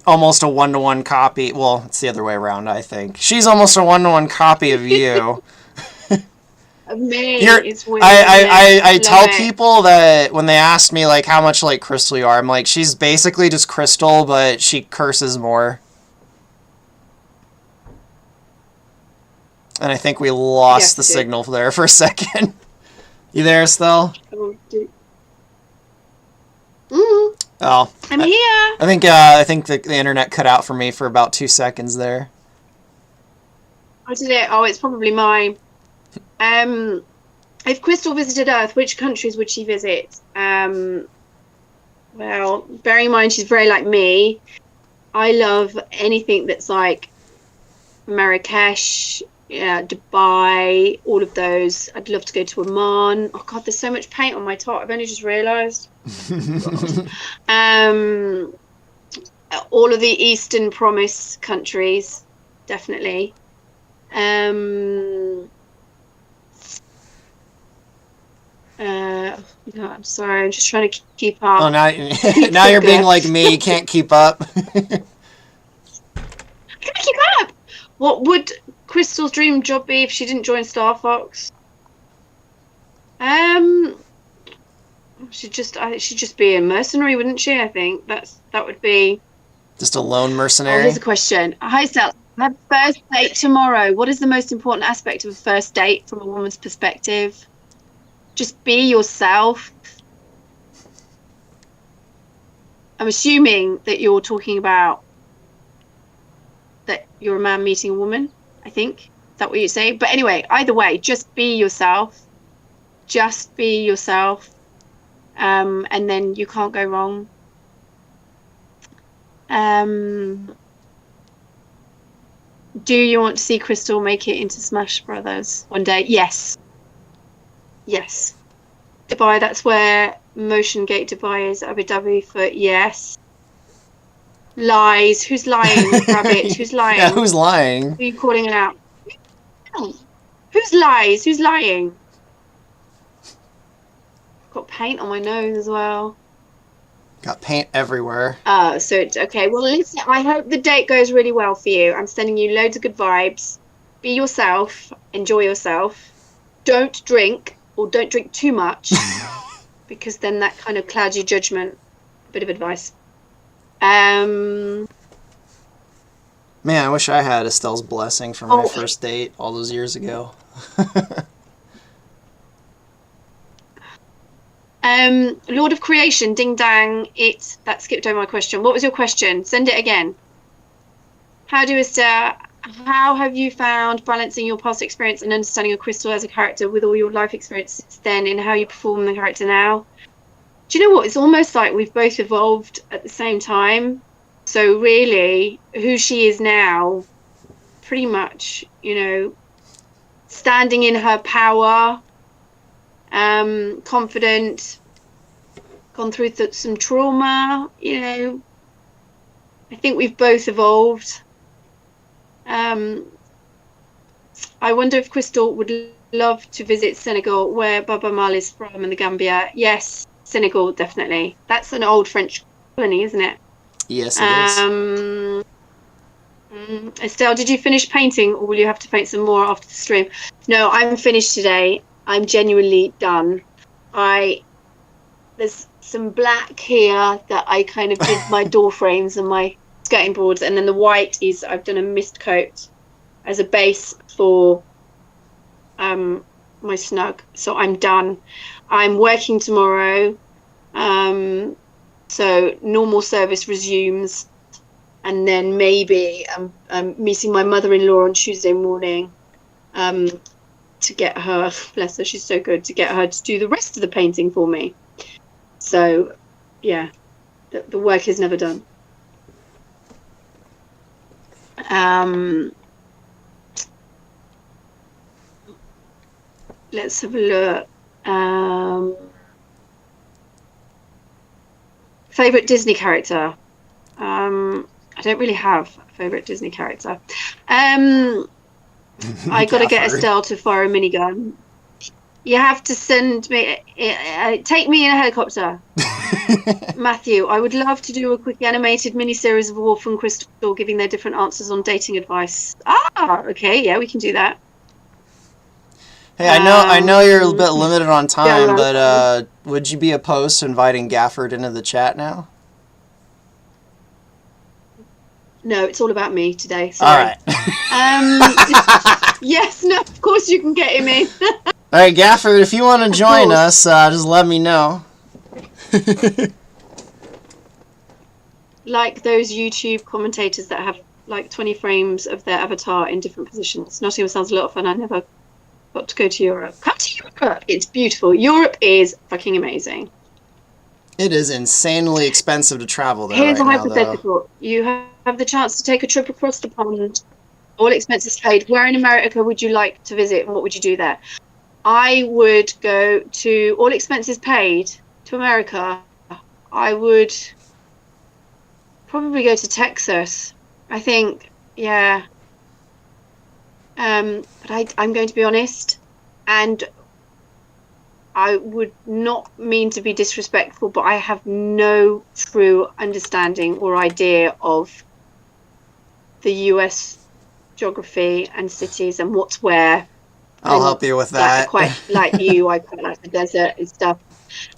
almost a one-to-one copy. Well, it's the other way around, I think. She's almost a one-to-one copy of you. Of me. I tell people that when they ask me like how much like Krystal you are, I'm like, she's basically just Krystal, but she curses more. And I think we lost the signal there for a second. You there, Estelle? Oh, I'm here. I think the internet cut out for me for about 2 seconds there. I did it. Oh, it's probably mine. If Krystal visited Earth, which countries would she visit? Well, bearing in mind she's very like me, I love anything that's like Marrakesh, yeah, Dubai, all of those. I'd love to go to Oman. Oh God, there's so much paint on my top. I've only just realised. Um, all of the Eastern Promise countries, definitely. Um, no, I'm sorry. I'm just trying to keep up. Oh, now you're being like me. You can't keep up. Can't keep up. What would Krystal's dream job be if she didn't join Star Fox? She'd just be a mercenary, wouldn't she? I think that would be Just a lone Oh, mercenary. here's a question. Hi, Estelle. I have a first date tomorrow. What is the most important aspect of a first date from a woman's perspective? Just be yourself. I'm assuming that you're talking about that you're a man meeting a woman, I think. Is that what you say? But anyway, either way, just be yourself. Just be yourself. And then you can't go wrong. Do you want to see Krystal make it into Smash Brothers one day? Yes. Yes. Dubai, that's where Motion Gate Dubai is. Abu Dhabi for yes. Lies. Who's lying? Rabbit. Who's lying? Yeah, who's lying? Who are you calling it out? Who's lies? Who's lying? I've got paint on my nose as well. Got paint everywhere. So it's okay. Well, listen, I hope the date goes really well for you. I'm sending you loads of good vibes. Be yourself. Enjoy yourself. Don't drink, or don't drink too much, because then that kind of clouds your judgment. A bit of advice. Man, I wish I had Estelle's blessing for my first date all those years ago. Lord of Creation, ding dang, that skipped over my question. What was your question? Send it again. How have you found balancing your past experience and understanding of Krystal as a character with all your life experience since then in how you perform the character now? Do you know what? It's almost like we've both evolved at the same time. So really, who she is now, pretty much, standing in her power, confident, gone through some trauma, I think we've both evolved. I wonder if Krystal would love to visit Senegal, where Baba Mal is from, and the Gambia. Yes, Senegal, definitely. That's an old French colony, isn't it? Yes, it is. Estelle, did you finish painting, or will you have to paint some more after the stream? No, I'm finished today. I'm genuinely done. There's some black here that I kind of did my door frames and my skirting boards, and then the white is I've done a mist coat as a base for my snug. So I'm done. I'm working tomorrow, so normal service resumes, and then maybe I'm meeting my mother-in-law on Tuesday morning to get her, bless her, she's so good, to get her to do the rest of the painting for me. So yeah, the work is never done. Let's have a look. Favorite Disney character? I don't really have a favorite Disney character. I gotta get Estelle to fire a minigun. You have to send me, take me in a helicopter. Matthew, I would love to do a quick animated mini-series of Wolf and Krystal giving their different answers on dating advice. Okay, yeah, we can do that. Hey, I know you're a bit limited on time, but would you be opposed to inviting Gafford into the chat now? No, it's all about me today. Sorry. All right. Yes, no, of course you can get him in. All right, Gafford, if you want to join us, just let me know. Like those YouTube commentators that have like 20 frames of their avatar in different positions. Nottingham sounds a lot of fun. I never got to go to Europe. Come to Europe. It's beautiful. Europe is fucking amazing. It is insanely expensive to travel there. Here's right a hypothetical. Now, you have the chance to take a trip across the pond, all expenses paid, where in America would you like to visit and what would you do there? I would go to all expenses paid to America. I would probably go to Texas. I think, yeah. But I'm going to be honest, and I would not mean to be disrespectful, but I have no true understanding or idea of the US geography and cities and what's where. I'll help you with that. Quite like you, I quite like the desert and stuff.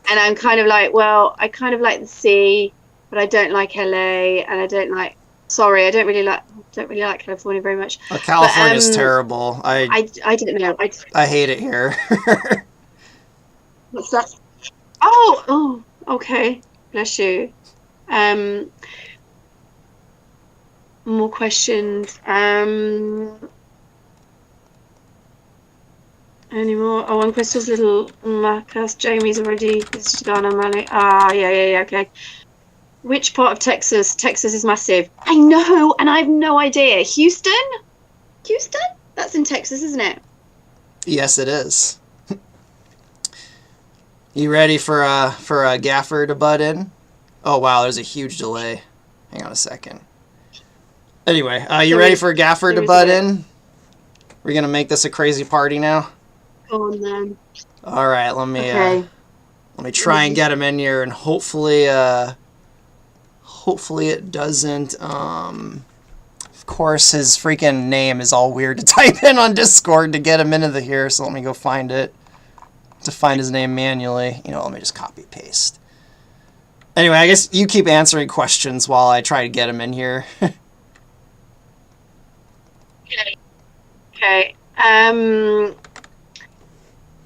And I'm kind of like, well, I kind of like the sea, but I don't like LA, and I don't like. Sorry, I don't really like California very much. Well, California's terrible. I didn't know. I hate it here. What's that? Oh, okay. Bless you. More questions. Any more? Oh, on Krystal's little Marcus. Jamie's already visited Ghana, Mali. Yeah, okay. Which part of Texas? Texas is massive. I know, and I have no idea. Houston? That's in Texas, isn't it? Yes, it is. You ready for a Gafford to butt in? Oh wow, there's a huge delay. Hang on a second. Anyway, you ready for a Gafford to butt in? We're gonna make this a crazy party now. Go on then. All right, let me try and get him in here, and hopefully it doesn't. Of course, his freaking name is all weird to type in on Discord to get him into here. So let me go find it. To find his name manually. You know, let me just copy paste. Anyway, I guess you keep answering questions while I try to get him in here. Okay.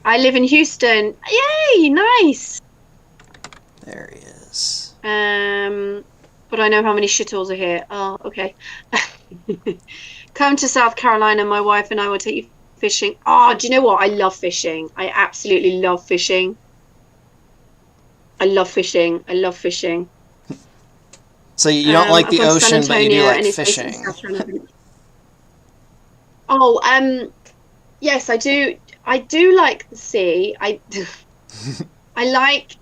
I live in Houston. Yay, nice. There he is. But I know how many shitholes are here. Oh, okay. Come to South Carolina, my wife and I will take you fishing. Oh, do you know what? I love fishing. I absolutely love fishing. I love fishing. So you don't like the ocean, but you do like fishing. Yes, I do. I do like the sea. I like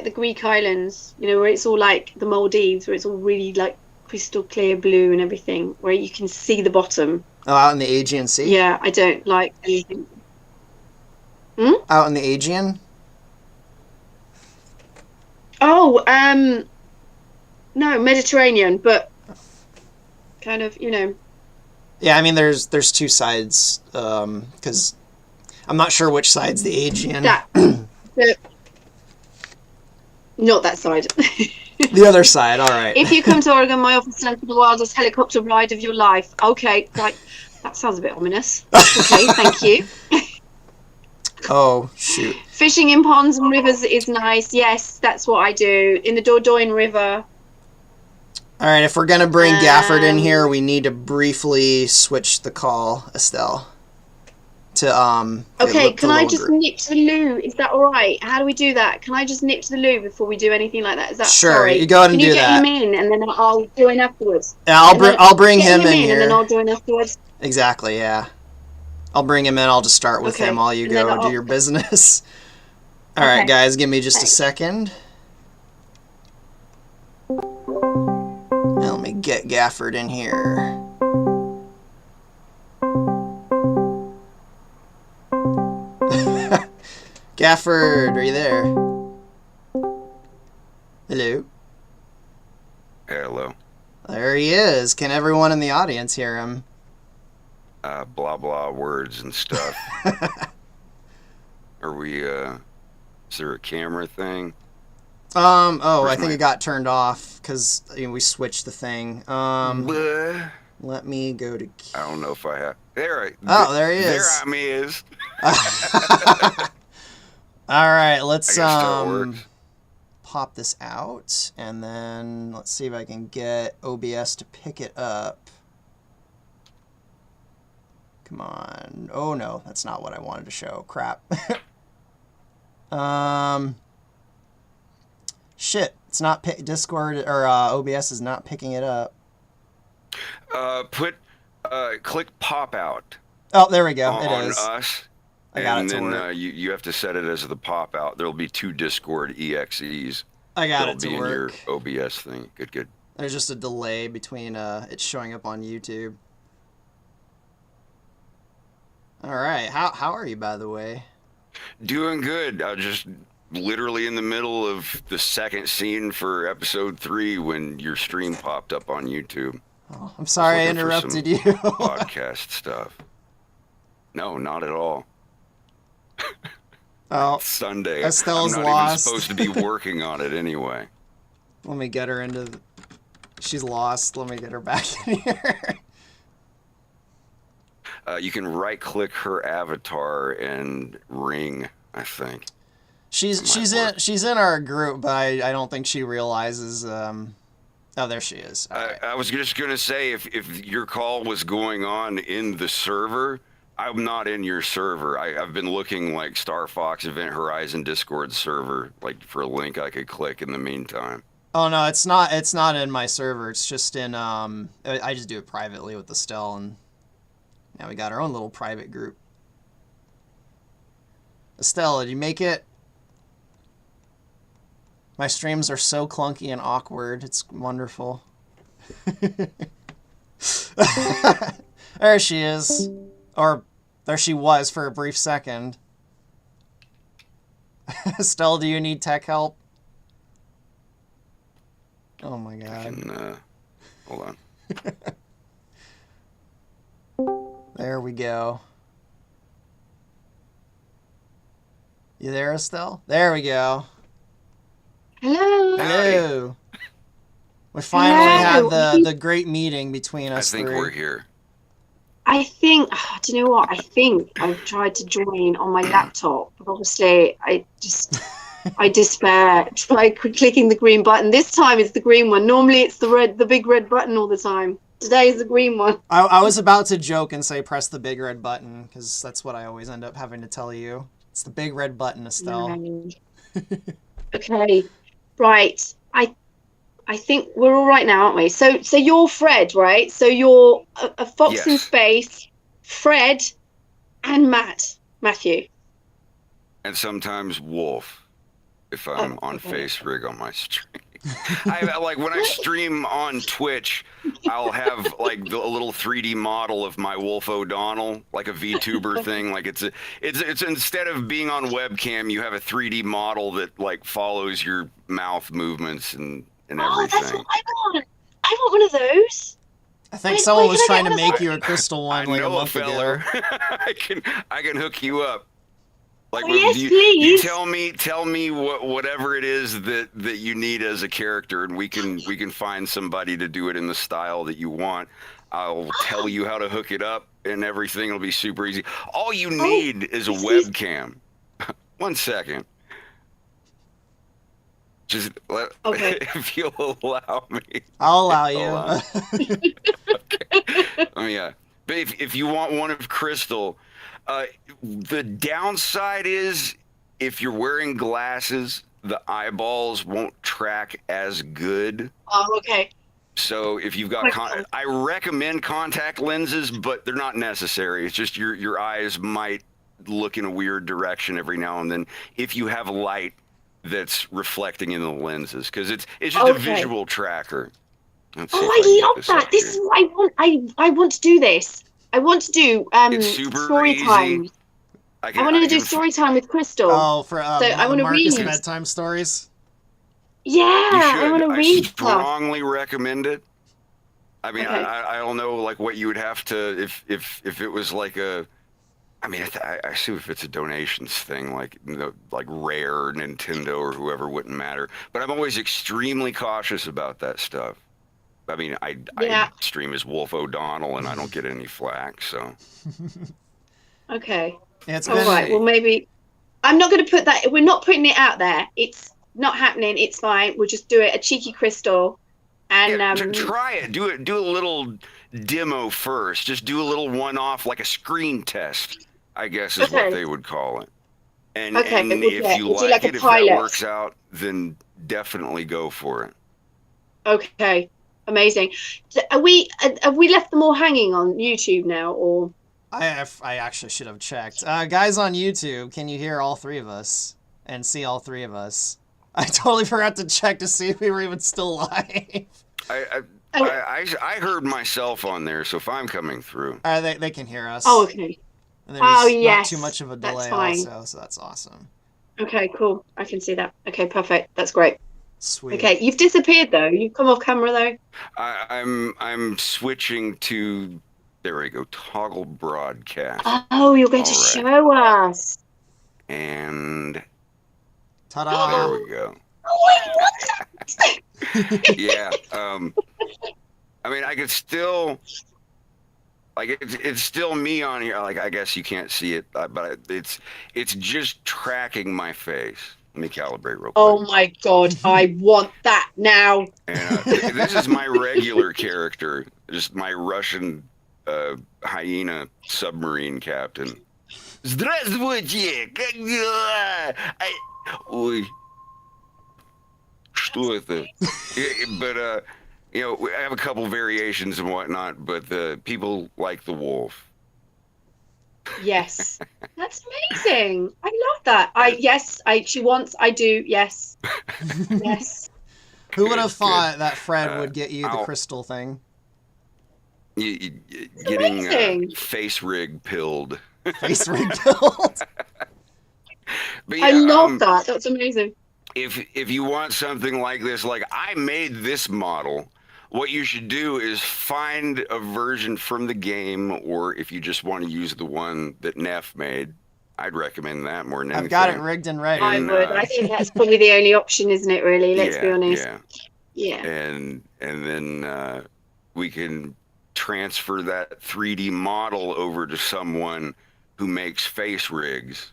the Greek islands, you know, where it's all like the Maldives, where it's all really like crystal clear blue and everything, where you can see the bottom. Oh, out in the Aegean Sea? Yeah, I don't like anything. Out in the Aegean? Oh, no, Mediterranean, but kind of, you know. Yeah, I mean, there's two sides, because I'm not sure which side's the Aegean. Not that side. The other side, all right. If you come to Oregon, my office is the wildest helicopter ride of your life. Okay, right. That sounds a bit ominous. Okay, thank you. Oh, shoot. Fishing in ponds and rivers is nice. Yes, that's what I do. In the Dordogne River. All right, if we're going to bring Gafford in here, we need to briefly switch the call, Estelle. Okay, can I just nip to the loo? Is that all right? How do we do that? Can I just nip to the loo before we do anything like that? Is that sure? Sorry. You go ahead and do that. Can you get him in, and then I'll join afterwards? Yeah, I'll bring him in here, and then I'll join afterwards. Exactly. Yeah, I'll bring him in. I'll just start with him while you go do your business. All right, guys, give me just a second. Now let me get Gafford in here. Gafford, are you there? Hello? Hello. There he is. Can everyone in the audience hear him? Blah blah words and stuff. Are we, is there a camera thing? I think it got turned off because we switched the thing. Let me go to... I don't know if I have... There he is. There I is. All right, let's pop this out, and then let's see if I can get OBS to pick it up. Come on. Oh no, that's not what I wanted to show. Crap. Shit, it's not Discord or OBS is not picking it up. Click pop out Oh, there we go. on It is. us. I got And it to then work. you have to set it as the pop out. There'll be 2 Discord EXEs I got that'll it to be in your work. OBS thing. Good. There's just a delay between it showing up on YouTube. All right. How are you, by the way? Doing good. I just literally in the middle of the second scene for episode 3 when your stream popped up on YouTube. Oh, I'm sorry I interrupted you. Podcast stuff. No, not at all. Oh, It's Sunday. Estelle's I'm not lost. even supposed to be working on it anyway. Let me get her into... She's lost. Let me get her back in here. You can right-click her avatar and ring, I think. She's in our group, but I don't think she realizes. Oh, there she is. Right. I was just gonna say if your call was going on in the server, I'm not in your server. I've been looking like Star Fox Event Horizon Discord server, like for a link I could click in the meantime. Oh no, it's not in my server. It's just in I just do it privately with Estelle, and now we got our own little private group. Estelle, did you make it? My streams are so clunky and awkward. It's wonderful. There she is. Or there she was for a brief second. Estelle, do you need tech help? Oh my god. Hold on. There we go. You there, Estelle? There we go. Hello. Hello. We finally had the great meeting between us I think three. we're here. I think, do you know what? I think I've tried to join on my laptop, but obviously I despair. Try clicking the green button. This time it's the green one. Normally it's the big red button all the time. Today is the green one. I was about to joke and say press the big red button, because that's what I always end up having to tell you. It's the big red button, Estelle. Okay. Right. I think we're all right now, aren't we? So you're Fred, right? So you're a Fox in space, Fred, and Matthew. And sometimes Wolf, if I'm on face rig on my stream. Like when I stream on Twitch, I'll have like a little 3D model of my Wolf O'Donnell, like a VTuber thing. Like it's instead of being on webcam, you have a 3D model that like follows your mouth movements and everything. Oh, that's what I want. I want one of those. I think someone was trying to make you a Krystal one like a month ago. I can hook you up. Like, yes, please. You tell me whatever it is that you need as a character, and we can find somebody to do it in the style that you want. I'll tell you how to hook it up, and everything will be super easy. All you need is a webcam. 1 second. Just if you'll allow me. I'll allow you. Okay. Yeah. But if you want one of Krystal. The downside is if you're wearing glasses, the eyeballs won't track as good. Oh, okay. So if you've got, I recommend contact lenses, but they're not necessary. It's just your eyes might look in a weird direction every now and then if you have light that's reflecting in the lenses, because it's just a visual tracker. I love that. This is what I want. I want to do this. I want to do story time. I want to do story time with Krystal. Oh, for so I want to read bedtime stories. Yeah, I want to read. I strongly recommend it. I mean, I don't know like what you would have to if it was like a. I mean, I assume if it's a donations thing, like Rare, Nintendo, or whoever, wouldn't matter. But I'm always extremely cautious about that stuff. I mean, I stream as Wolf O'Donnell, and I don't get any flack, so. Okay. Yeah, all right. Well, maybe I'm not going to put that. We're not putting it out there. It's not happening. It's fine. We'll just do it. A cheeky Krystal, and try it. Do a little demo first. Just do a little one-off, like a screen test, I guess is what they would call it. And if you like it, if that works out, then definitely go for it. Okay. Amazing. Have we left them all hanging on YouTube now, or? I actually should have checked. Guys on YouTube, can you hear all three of us and see all three of us? I totally forgot to check to see if we were even still live. I heard myself on there, so if I'm coming through, they can hear us. Oh, okay. And there's yes. not too much of a delay, That's fine. also, so that's awesome. Okay, cool. I can see that. Okay, perfect. That's great. Sweet. Okay, you've disappeared though. You've come off camera though. I'm switching to, there we go, toggle broadcast. Oh, you're going to show us. And ta-da! there we go. Oh my God. Yeah. I mean, I could still, like, it's still me on here. Like, I guess you can't see it, but it's just tracking my face. Let me calibrate real quick. Oh my God, I want that now. And this is my regular character, just my Russian hyena submarine captain. Здравствуйте! Ой. Что это? But, you know, I have a couple variations and whatnot, but the people like the wolf. Yes, that's amazing. I love that. She wants. I do. Yes, yes. Who would have thought that Fred would get you the Krystal thing? Getting face rig pilled. Face rig pilled. But yeah, I love that. That's amazing. If you want something like this, like I made this model. What you should do is find a version from the game, or if you just want to use the one that Neff made, I'd recommend that more than anything. I've got it rigged and ready. I would. I think that's probably the only option, isn't it? Really, let's be honest. Yeah. And then we can transfer that 3D model over to someone who makes face rigs.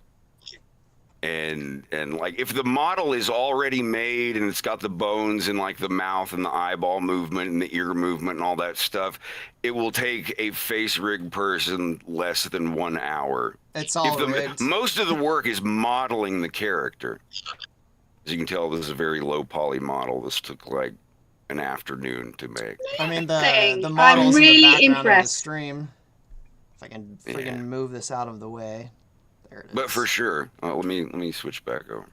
And like if the model is already made and it's got the bones and like the mouth and the eyeball movement and the ear movement and all that stuff, it will take a face rig person less than 1 hour. It's all rigged. Most of the work is modeling the character. As you can tell, this is a very low poly model. This took like an afternoon to make. I mean, the model's I'm really in the background impressed. of the stream. If I can freaking move this out of the way. There it is. But for sure, let me switch back over.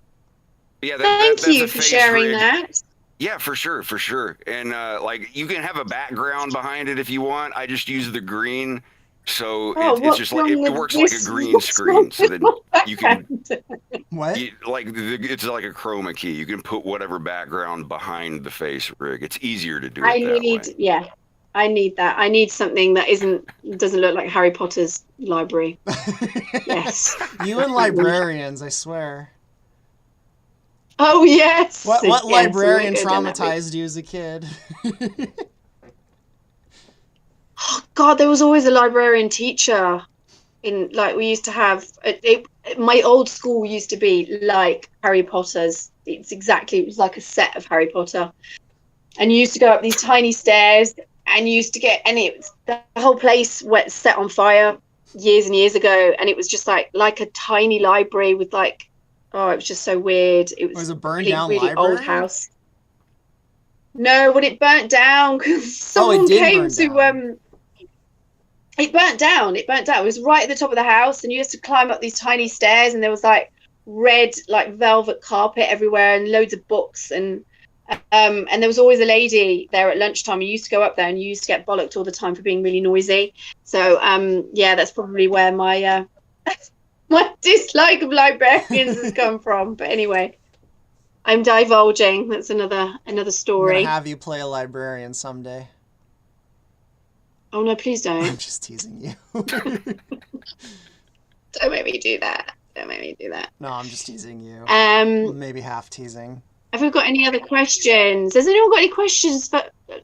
Yeah, Thank that's you a for face sharing rig. that. Yeah, for sure. And like you can have a background behind it if you want. I just use the green, so it's just like it works like a green screen, so that you can. What? It's like a chroma key. You can put whatever background behind the face rig. It's easier to do it that way. Yeah, I need that. I need something that doesn't look like Harry Potter's library. Yes. You and librarians, I swear. Oh yes. What librarian traumatized you as a kid? Oh God, there was always a librarian teacher. We used to have my old school used to be like Harry Potter's. It was like a set of Harry Potter, and you used to go up these tiny stairs, and you used to the whole place was set on fire years and years ago, and it was just like a tiny library with it was just so weird. It was a burned down really library? old house. No, but it burnt down because someone came to It burnt down. It was right at the top of the house, and you used to climb up these tiny stairs, and there was like red velvet carpet everywhere and loads of books, and there was always a lady there at lunchtime. You used to go up there and you used to get bollocked all the time for being really noisy. So that's probably where my my dislike of librarians has come from. But anyway, I'm divulging. That's another story. I'm gonna have you play a librarian someday. Oh no, please don't. I'm just teasing you. Don't make me do that. No, I'm just teasing you. Maybe half teasing. Have we got any other questions? Has anyone got any questions?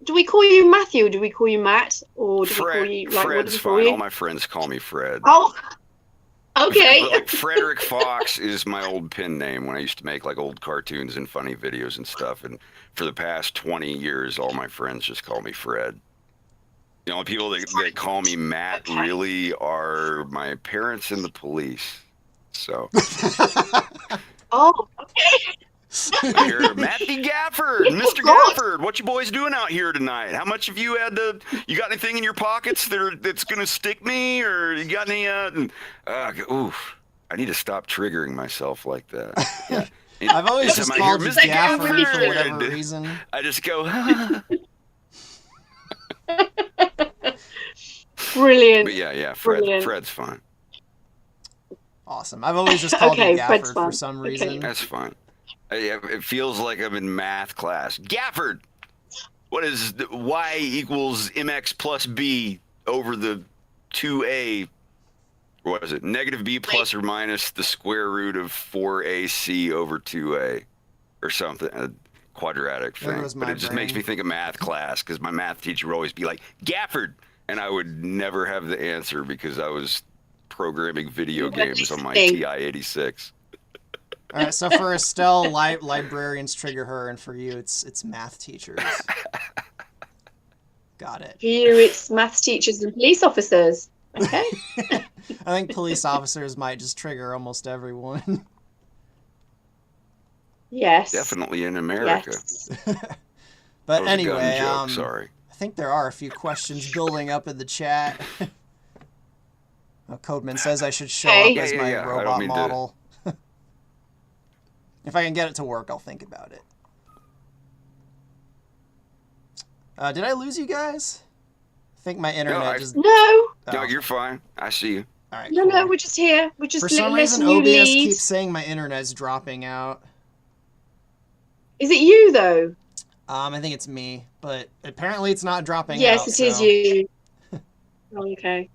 Do we call you Matthew? Do we call you Matt? Or do we call you Fred's fine. All my friends call me Fred. Oh, okay. Like Frederick Fox is my old pen name when I used to make like old cartoons and funny videos and stuff. And for the past 20 years, all my friends just call me Fred. The only people that call me Matt really are my parents and the police. So. Oh, okay. Here, Matthew Gafford, Mr. God. Gafford, what you boys doing out here tonight? How much have you had to? You got anything in your pockets that's gonna stick me, or you got any? Oof, I need to stop triggering myself like that. Yeah. I've always just called you Mr. Gafford for Gafford. whatever reason. I just go. Brilliant. But yeah, Brilliant. Fred's fine. Awesome. I've always just called Okay, you Fred's Gafford fine. for some reason. Okay. That's fine. It feels like I'm in math class. Gafford, what is y equals mx plus b over the 2a? What is it? Negative b plus or minus the square root of 4ac over 2a, or something. A quadratic There thing. goes But my it just makes brain. me think of math class because my math teacher would always be like Gafford, and I would never have the answer because I was programming video games on my TI-86. All right, so for Estelle, librarians trigger her, and for you, it's math teachers. Got it. For you, it's maths teachers and police officers. Okay. I think police officers might just trigger almost everyone. Yes. Definitely in America. Yes. That But was a gun anyway, joke, sorry. I think there are a few questions building up in the chat. Codeman says I should show Okay. up as my Yeah. I don't robot mean to- model. If I can get it to work, I'll think about it. Did I lose you guys? I think my internet just... No. No, you're fine. I see you. All right, No, cool. no, we're just here. We're just For some reason, letting you OBS lead. keeps saying my internet's dropping out. Is it you though? I think it's me, but apparently it's not dropping out. Yes, it is so- you. Oh, okay.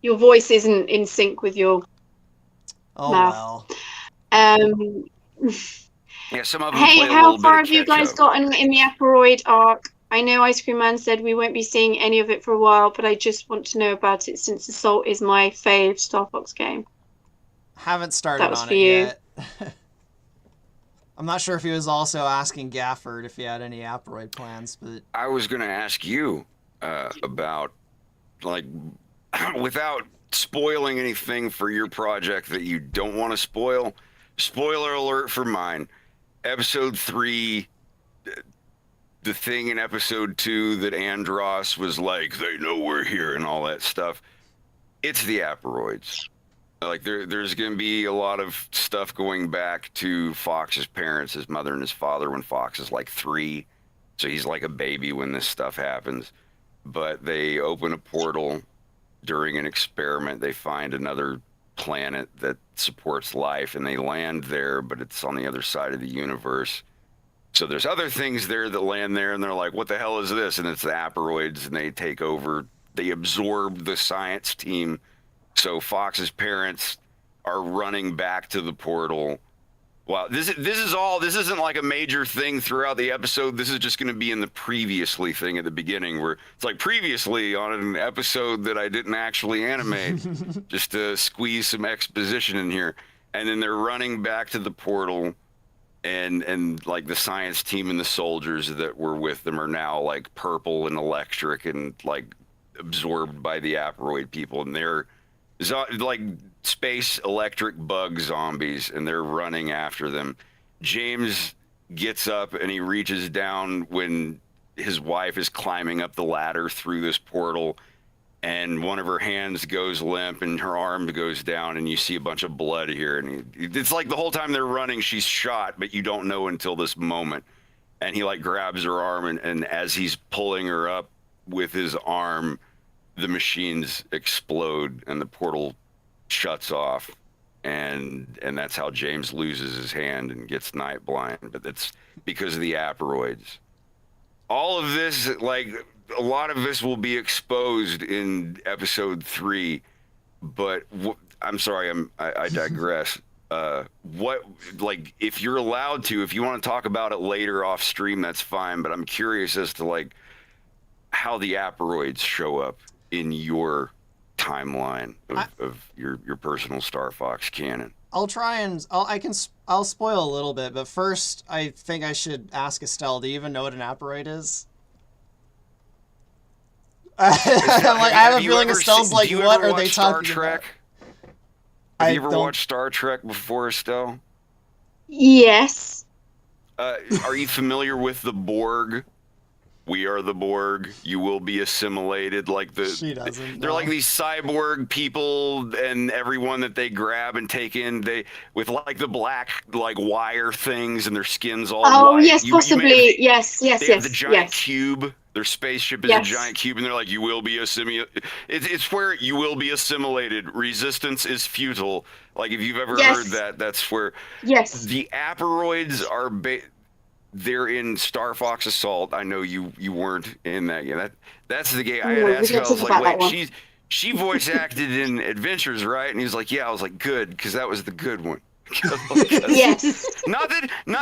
Your voice isn't in sync with your. Oh, Math. well. Um. Yeah, some of them Hey, play a how little far bit have you of catch guys up. gotten in the Aperoid arc? I know Ice Cream Man said we won't be seeing any of it for a while, but I just want to know about it since Assault is my fave Star Fox game. Haven't started That was on for it you. yet. I'm not sure if he was also asking Gafford if he had any Aperoid plans, but I was going to ask you about, like, without spoiling anything for your project that you don't want to spoil. Spoiler alert for mine. Episode 3, the thing in episode 2 that Andros was like, they know we're here and all that stuff. It's the Aperoids. Like there's going to be a lot of stuff going back to Fox's parents, his mother and his father, when Fox is like 3. So he's like a baby when this stuff happens. But they open a portal during an experiment. They find another planet that supports life, and they land there, but it's on the other side of the universe. So there's other things there that land there, and they're like, what the hell is this? And it's the Aperoids, and they take over. They absorb the science team. So Fox's parents are running back to the portal. Wow, this isn't like a major thing throughout the episode. This is just going to be in the previously thing at the beginning, where it's like previously on an episode that I didn't actually animate, just to squeeze some exposition in here. And then they're running back to the portal, and like the science team and the soldiers that were with them are now like purple and electric and like absorbed by the Aperoid people, and they're like space electric bug zombies, and they're running after them. James gets up and he reaches down when his wife is climbing up the ladder through this portal, and one of her hands goes limp and her arm goes down, and you see a bunch of blood here, and it's like the whole time they're running she's shot, but you don't know until this moment. And he like grabs her arm, and as he's pulling her up with his arm, the machines explode and the portal shuts off, and that's how James loses his hand and gets night blind. But that's because of the Aperoids. All of this, like a lot of this, will be exposed in episode 3. But I'm sorry, I digress. What, like, if you're allowed to, if you want to talk about it later off stream, that's fine. But I'm curious as to like how the Aperoids show up in your timeline of your personal Star Fox canon. I'll try and I'll spoil a little bit, but first I think I should ask Estelle, do you even know what an Aperoid is? I have a feeling Estelle's like, what are they talking about? Have you ever watched Star Trek before, Estelle? Yes. Are you familiar with the Borg? We are the Borg. You will be assimilated. Like She doesn't. they're No. like these cyborg people, and everyone that they grab and take in, they with like the black like wire things, and their skin's all Oh white. yes, You may possibly. Yes, they yes, have the yes, giant yes, cube. Their spaceship is a yes. giant cube, and they're like, "You will be assimilated." It's where you will be assimilated. Resistance is futile. Like if you've ever heard Yes, that, that's where yes. the Aperoids are. They're in Star Fox Assault. I know you weren't in that game. That's the game. I had No, we asked him. didn't I talk was like, about that wait, one. she voice acted in Adventures, right? And he was like, yeah. I was like, good, because that was the good one. Yes. Not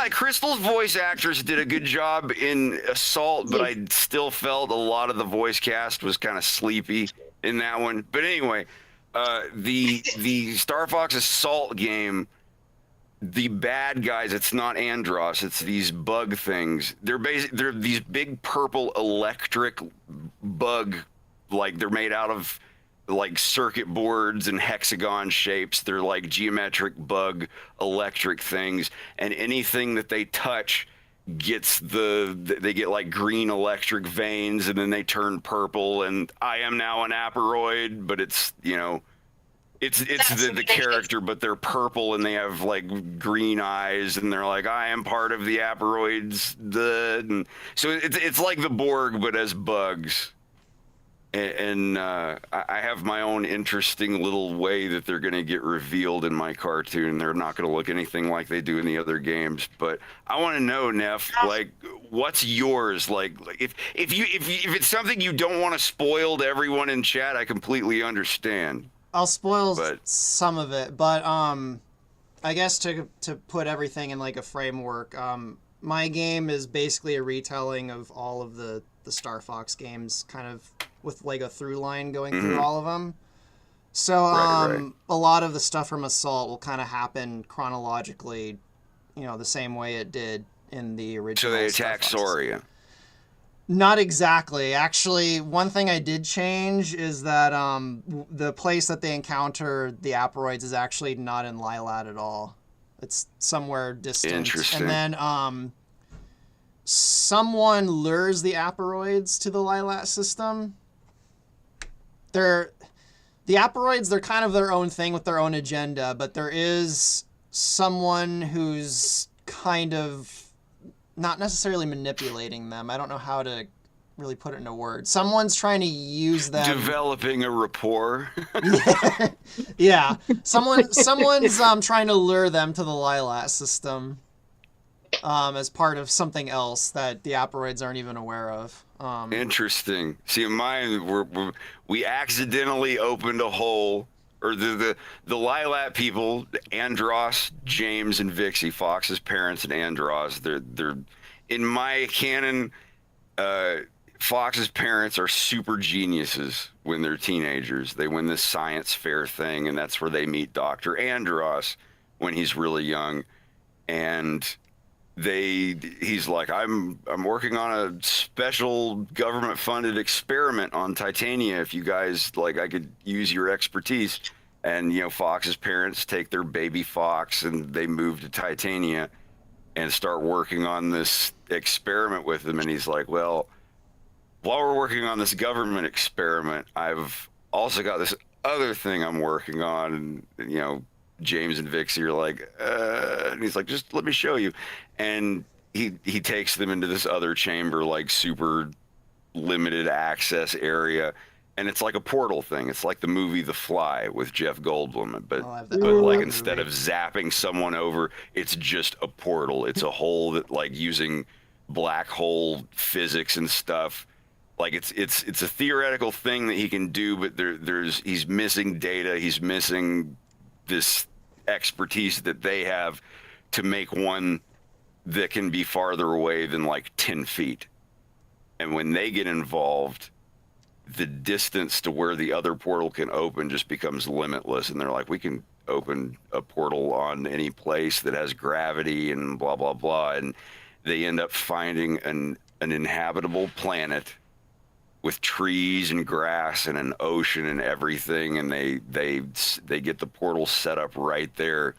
Krystal's voice actress did a good job in Assault, but I still felt a lot of the voice cast was kind of sleepy in that one. But anyway, the Star Fox Assault game, the bad guys, it's not Andros, it's these bug things. They're these big purple electric bug, like they're made out of like circuit boards and hexagon shapes. They're like geometric bug electric things, and anything that they touch gets they get like green electric veins, and then they turn purple. And I am now an Aperoid, but it's, you know, it's That's the ridiculous. character, but they're purple and they have like green eyes, and they're like, I am part of the Aperoids. And so it's like the Borg, but as bugs. And I have my own interesting little way that they're going to get revealed in my cartoon. They're not going to look anything like they do in the other games. But I want to know, Neff, like, what's yours? Like if it's something you don't want to spoil to everyone in chat, I completely understand. I'll spoil But some of it, but I guess to put everything in like a framework, my game is basically a retelling of all of the Star Fox games, kind of with like a through line going through all of them. So Right. a lot of the stuff from Assault will kind of happen chronologically, you know, the same way it did in the So original. they Star attack Fox. Soria. Not exactly. Actually, one thing I did change is that the place that they encounter the Aperoids is actually not in Lilat at all. It's somewhere distant. Interesting. And then someone lures the Aperoids to the Lilat system. The Aperoids, they're kind of their own thing with their own agenda, but there is someone who's kind of not necessarily manipulating them. I don't know how to really put it into words. Someone's trying to use them. Developing a rapport. Yeah. Someone's trying to lure them to the Lilat system as part of something else that the Aperoids aren't even aware of. Interesting. See, mine, we accidentally opened a hole, or the Lilat people, Andros, James, and Vixie, Fox's parents, and Andros. They're in my canon. Fox's parents are super geniuses when they're teenagers. They win this science fair thing, and that's where they meet Dr. Andros when he's really young, and he's like, I'm working on a special government funded experiment on Titania. If you guys like, I could use your expertise. And, you know, Fox's parents take their baby Fox and they move to Titania and start working on this experiment with him. And he's like, well, while we're working on this government experiment, I've also got this other thing I'm working on. And you know, James and Vixie are like, and he's like, just let me show you. And he takes them into this other chamber, like super limited access area. And it's like a portal thing. It's like the movie The Fly with Jeff Goldblum. But like instead of zapping someone over, it's just a portal. It's a hole that, like, using black hole physics and stuff. Like it's a theoretical thing that he can do, but he's missing data. He's missing this expertise that they have to make one that can be farther away than like 10 feet. And when they get involved, the distance to where the other portal can open just becomes limitless. And they're like, we can open a portal on any place that has gravity and blah, blah, blah. And they end up finding an inhabitable planet with trees and grass and an ocean and everything, and they get the portal set up right there,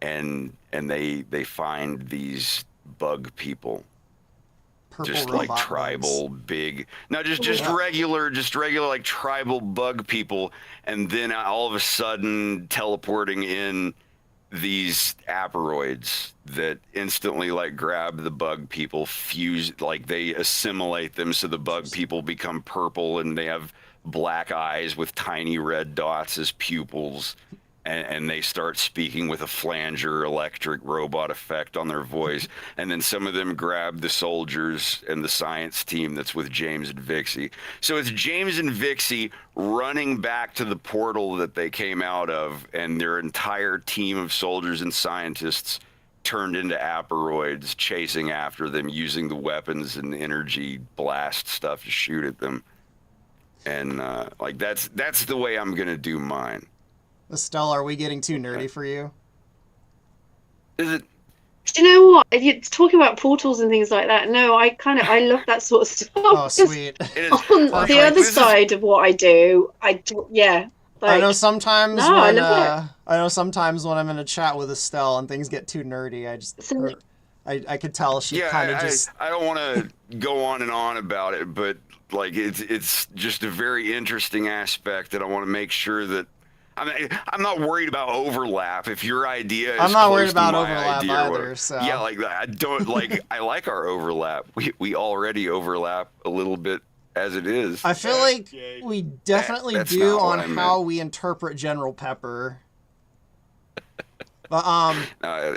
and they find these bug people. Purple Just robot like tribal bugs. big, no, just regular like tribal bug people, and then all of a sudden teleporting in these aporoids that instantly like grab the bug people, fuse, like they assimilate them, so the bug people become purple and they have black eyes with tiny red dots as pupils, and they start speaking with a flanger electric robot effect on their voice. And then some of them grab the soldiers and the science team that's with James and Vixie. So it's James and Vixie running back to the portal that they came out of, and their entire team of soldiers and scientists turned into aporoids, chasing after them, using the weapons and energy blast stuff to shoot at them. And like that's the way I'm gonna do mine. Estelle, are we getting too nerdy for you? Is it? Do you know what? If you're talking about portals and things like that, no, I love that sort of stuff. Oh, sweet. On the other side of what I do, yeah. Like, I know sometimes no, I love it. I know sometimes when I'm in a chat with Estelle and things get too nerdy, I could tell she kind of just. I don't want to go on and on about it, but like it's just a very interesting aspect that I want to make sure that. I'm not worried about overlap. If your idea is I'm not worried close to about my overlap idea, either. So yeah, like I don't like. I like our overlap. We already overlap a little bit as it is. I feel like we definitely That's do not what on I meant. how we interpret General Pepper. But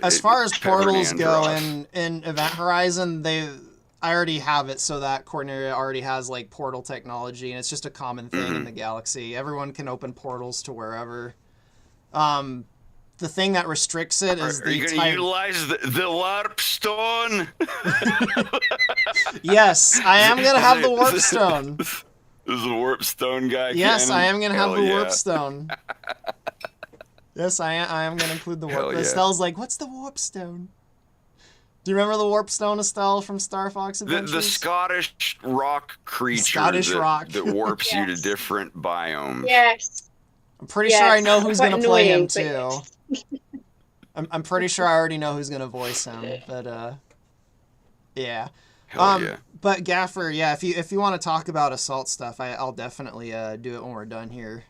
as far as Pepper and portals go Andros. in Event Horizon, I already have it so that Cornelia already has like portal technology, and it's just a common thing in the galaxy. Everyone can open portals to wherever. The thing that restricts it is Are you going to utilize the warp stone? Yes, I am going to have the warp stone. Is the warp stone guy? Yes, canon? I am going to have Hell the yeah. warp stone. Yes, I am going to include the warp. Hell yeah. Estelle's like, what's the warp stone? Do you remember the warp stone, Estelle, from Star Fox Adventures? The Scottish rock creature Scottish rock. that warps you to Yes. different biomes. Yes. I'm pretty sure I know who's quite going to play him, annoying, too. I'm pretty sure I already know who's going to voice him, but, yeah. Hell yeah. But Gafford, yeah, if you want to talk about assault stuff, I'll definitely do it when we're done here.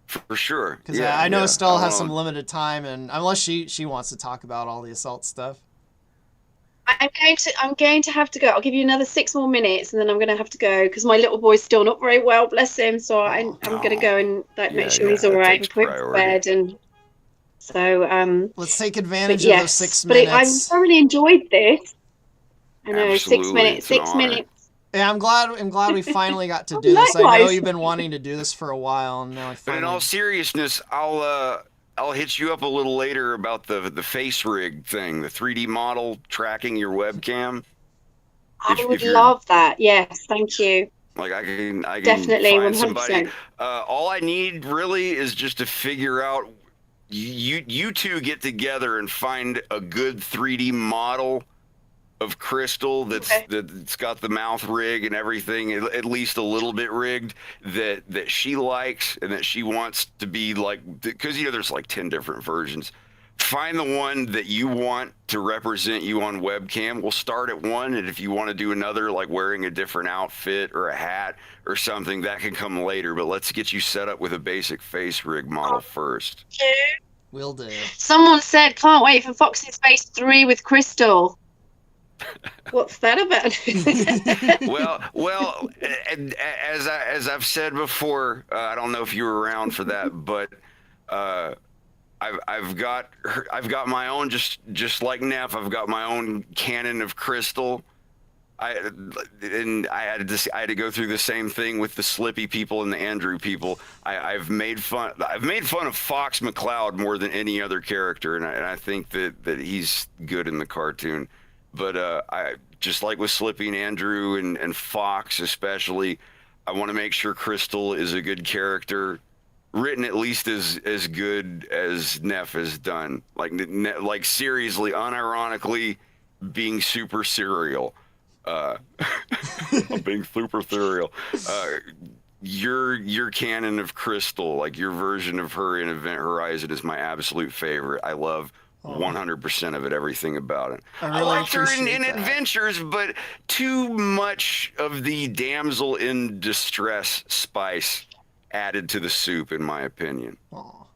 For sure. Because Yeah, I know yeah. Estelle I has wanna- some limited time, and unless she wants to talk about all the assault stuff. I'm going to have to go. I'll give you another 6 more minutes, and then I'm going to have to go because my little boy's still not very well. Bless him. So I'm going to go and Yeah, make sure he's all that right takes and put him to priority. bed. And so Let's take but advantage of yes, those 6 but minutes. I thoroughly enjoyed this. I know, Absolutely, 6 minutes. it's an 6 honor. minutes. Yeah, I'm glad we finally got to do this. I know Likewise. you've been wanting to do this for a while, and now I But in finally. all seriousness, I'll hit you up a little later about the face rig thing, the 3D model tracking your webcam. I would if you're- love that. Yes, thank you. Like I can Definitely, find 100%. somebody. All I need really is just to figure out. You two get together and find a good 3D model of Krystal that's got the mouth rig and everything, at least a little bit rigged, that she likes and that she wants to be like, because there's like 10 different versions. Find the one that you want to represent you on webcam. We'll start at one, and if you want to do another, like wearing a different outfit or a hat or something, that can come later. But let's get you set up with a basic face rig model first. Will do. Someone said, can't wait for Fox's Face 3 with Krystal. What's that about? Well, and as I've said before, I don't know if you were around for that, but I've got my own, just like Neff. I've got my own canon of Krystal. I had to go through the same thing with the Slippy people and the Andrew people. I've made fun of Fox McCloud more than any other character, and I think that he's good in the cartoon. But I just like with Slippy and Andrew and Fox especially, I want to make sure Krystal is a good character, written at least as good as Neff has done. Like seriously, unironically, being super serial. Being super serial. Your canon of Krystal, like your version of her in Event Horizon, is my absolute favorite. I love 100% of it, everything about it. I I liked her appreciate in that. Adventures, but too much of the damsel in distress spice added to the soup, in my opinion. Aw.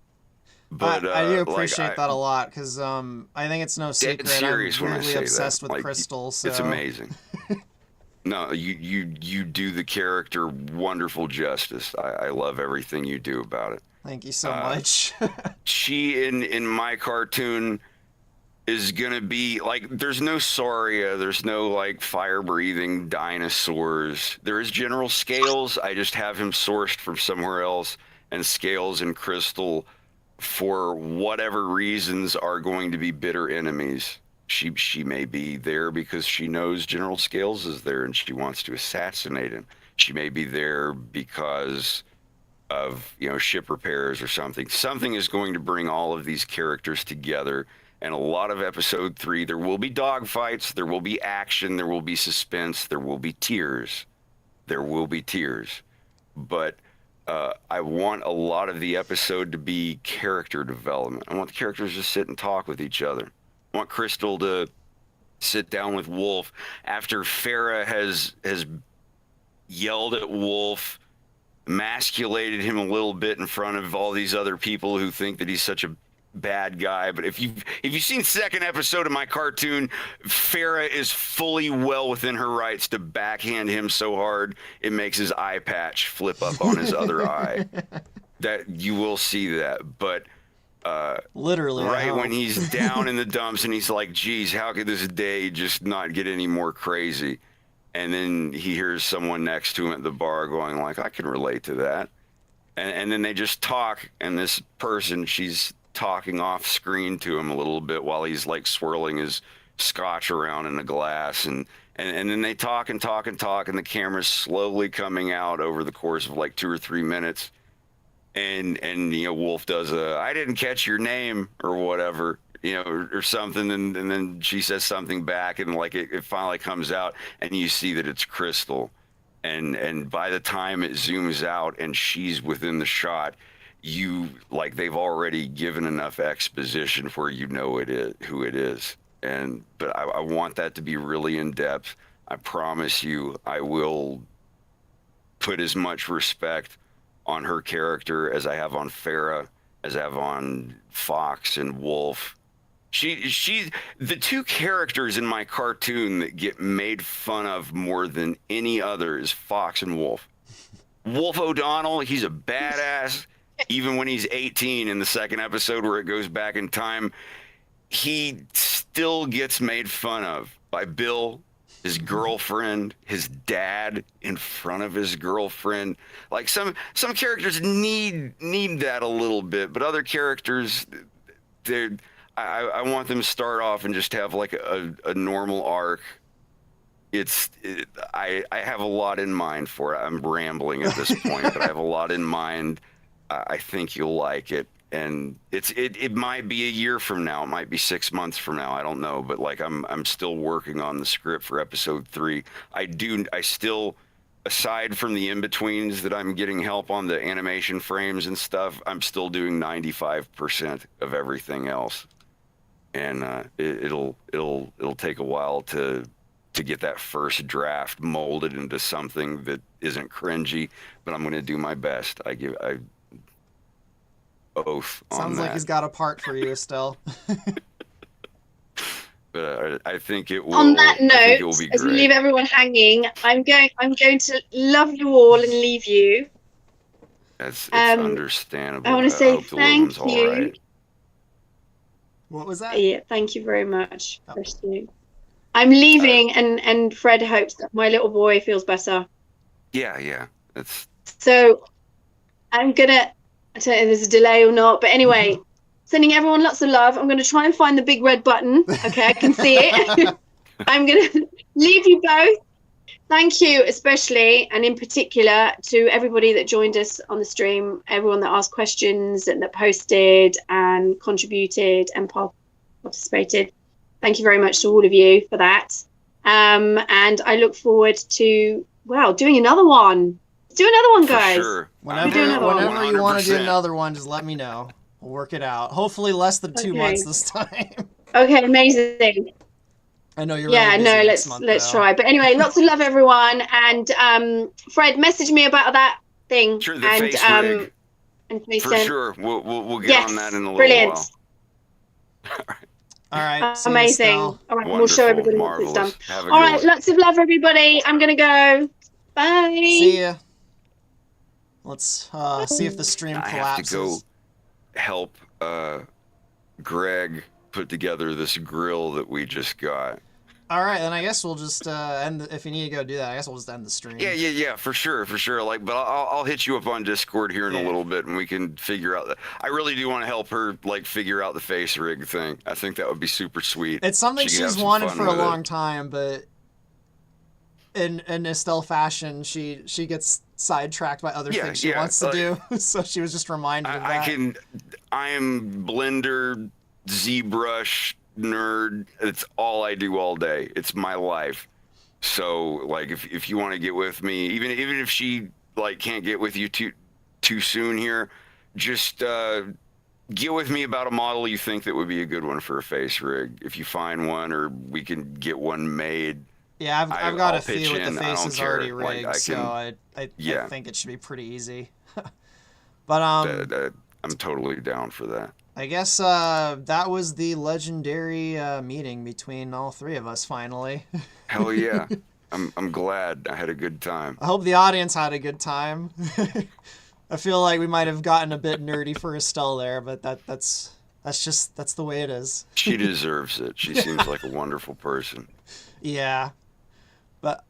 But I do like appreciate that a lot because I think it's no dead secret I'm serious when I weirdly say obsessed that. with Like, Krystal. So it's amazing. No, you do the character wonderful justice. I love everything you do about it. Thank you so much. She in my cartoon is gonna be like, there's no Sauria, there's no like fire breathing dinosaurs. There is General Scales. I just have him sourced from somewhere else, and Scales and Krystal, for whatever reasons, are going to be bitter enemies. She may be there because she knows General Scales is there and she wants to assassinate him. She may be there because of, ship repairs or something. Something is going to bring all of these characters together. And a lot of episode 3, there will be dogfights, there will be action, there will be suspense, there will be tears. There will be tears. But I want a lot of the episode to be character development. I want the characters to sit and talk with each other. I want Krystal to sit down with Wolf after Farah has yelled at Wolf, emasculated him a little bit in front of all these other people who think that he's such a bad guy. But if you've seen second episode of my cartoon, Farah is fully well within her rights to backhand him so hard it makes his eye patch flip up on his other eye. That you will see that. But Literally, right when he's down in the dumps and he's like, geez, how could this day just not get any more crazy? And then he hears someone next to him at the bar going like, I can relate to that. And then they just talk, and this person, she's talking off screen to him a little bit while he's like swirling his scotch around in a glass. And then they talk and talk and talk, and the camera's slowly coming out over the course of like 2 or 3 minutes. And Wolf does I didn't catch your name or whatever, or something, and then she says something back, and like it finally comes out, and you see that it's Krystal, and by the time it zooms out and she's within the shot, they've already given enough exposition where who it is, but I want that to be really in depth. I promise you, I will put as much respect on her character as I have on Farah, as I have on Fox and Wolf. She the two characters in my cartoon that get made fun of more than any other is Fox and Wolf. Wolf O'Donnell, he's a badass. Even when he's 18 in the second episode where it goes back in time, he still gets made fun of by Bill, his girlfriend, his dad in front of his girlfriend. Like some characters need that a little bit, but other characters, I want them to start off and just have like a normal arc. I have a lot in mind for it. I'm rambling at this point, but I have a lot in mind. I think you'll like it. And it might be a year from now. It might be 6 months from now. I don't know. But like I'm still working on the script for episode 3. I still, aside from the in-betweens that I'm getting help on, the animation frames and stuff, I'm still doing 95% of everything else. And it'll take a while to get that first draft molded into something that isn't cringy. But I'm going to do my best. I oath on Sounds that. like he's got a part for you, Estelle. But I think it will. On that note, be as we great. leave everyone hanging, I'm going to love you all and leave you. It's understandable. I want to say hope the little one's thank all you. right. What was that? Yeah, thank you very much. I'm leaving, and Fred hopes that my little boy feels better. Yeah. It's So I'm gonna. I don't know if there's a delay or not, but anyway, sending everyone lots of love. I'm gonna try and find the big red button. Okay, I can see it. I'm gonna leave you both. Thank you, especially and in particular, to everybody that joined us on the stream, everyone that asked questions and that posted and contributed and participated. Thank you very much to all of you for that. And I look forward to, doing another one. Let's do another one, guys. For sure. Whenever you want to do another one, just let me know. We'll work it out. Hopefully less than 2 months this time. Okay, amazing. I know you're really busy no, next month, let's though. try. But anyway, lots of love, everyone. And Fred, message me about that thing. Sure, the face rig. And For sure. We'll get on that in a little while. All right. Amazing. All right, Wonderful, we'll show everybody marvelous. once it's done. Have a All good right, one. lots of love, everybody. I'm gonna go. Bye. See ya. Let's see if the stream collapses. I have to go help Greg put together this grill that we just got. All right, then I guess we'll just end. If you need to go do that, I guess we'll just end the stream. Yeah, for sure. Like, but I'll hit you up on Discord here in a little bit, and we can figure out that. I really do want to help her like figure out the face rig thing. I think that would be super sweet. It's something she's wanted for a long time, but in Estelle fashion, she gets sidetracked by other things she wants to do. So she was just reminded of that. I am Blender, ZBrush nerd. It's all I do all day. It's my life. So like if you want to get with me, even if she like can't get with you too soon here, just get with me about a model you think that would be a good one for a face rig. If you find one, or we can get one made. Yeah, I've got a few with the faces already rigged, like, so I think it should be pretty easy. But I'm totally down for that. I guess that was the legendary meeting between all three of us finally. Hell yeah. I'm glad. I had a good time. I hope the audience had a good time. I feel like we might have gotten a bit nerdy for Estelle there, but that's the way it is. She deserves it. She seems like a wonderful person. Yeah. But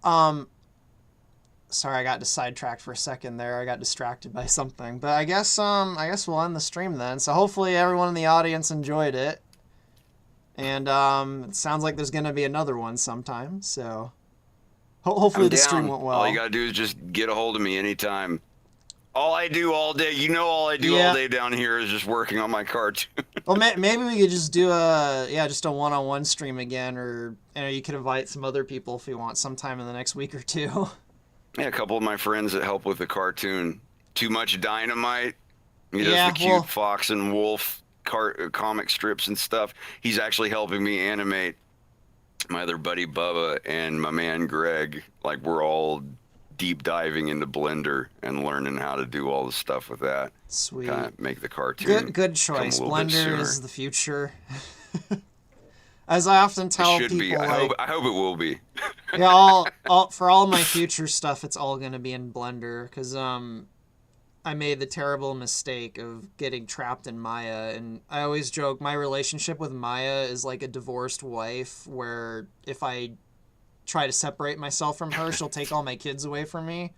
sorry, I got sidetracked for a second there. I got distracted by something. But I guess we'll end the stream then. So hopefully everyone in the audience enjoyed it. And it sounds like there's going to be another one sometime. So hopefully the stream went well. All you got to do is just get a hold of me anytime. All I do all day, all I do all day down here is just working on my cartoon. Well, maybe we could just do just a one-on-one stream again, or you could invite some other people if you want sometime in the next week or two. Yeah, a couple of my friends that help with the cartoon. Too Much Dynamite. He does the cute Fox and Wolf comic strips and stuff. He's actually helping me animate my other buddy Bubba and my man Greg. Like, we're all deep diving into Blender and learning how to do all the stuff with that. Sweet. Kind of make the cartoon. Good choice. Blender is the future. As I often tell people, be. I hope it will be. Yeah, for all my future stuff, it's all gonna be in Blender, because I made the terrible mistake of getting trapped in Maya, and I always joke my relationship with Maya is like a divorced wife, where if I try to separate myself from her, she'll take all my kids away from me.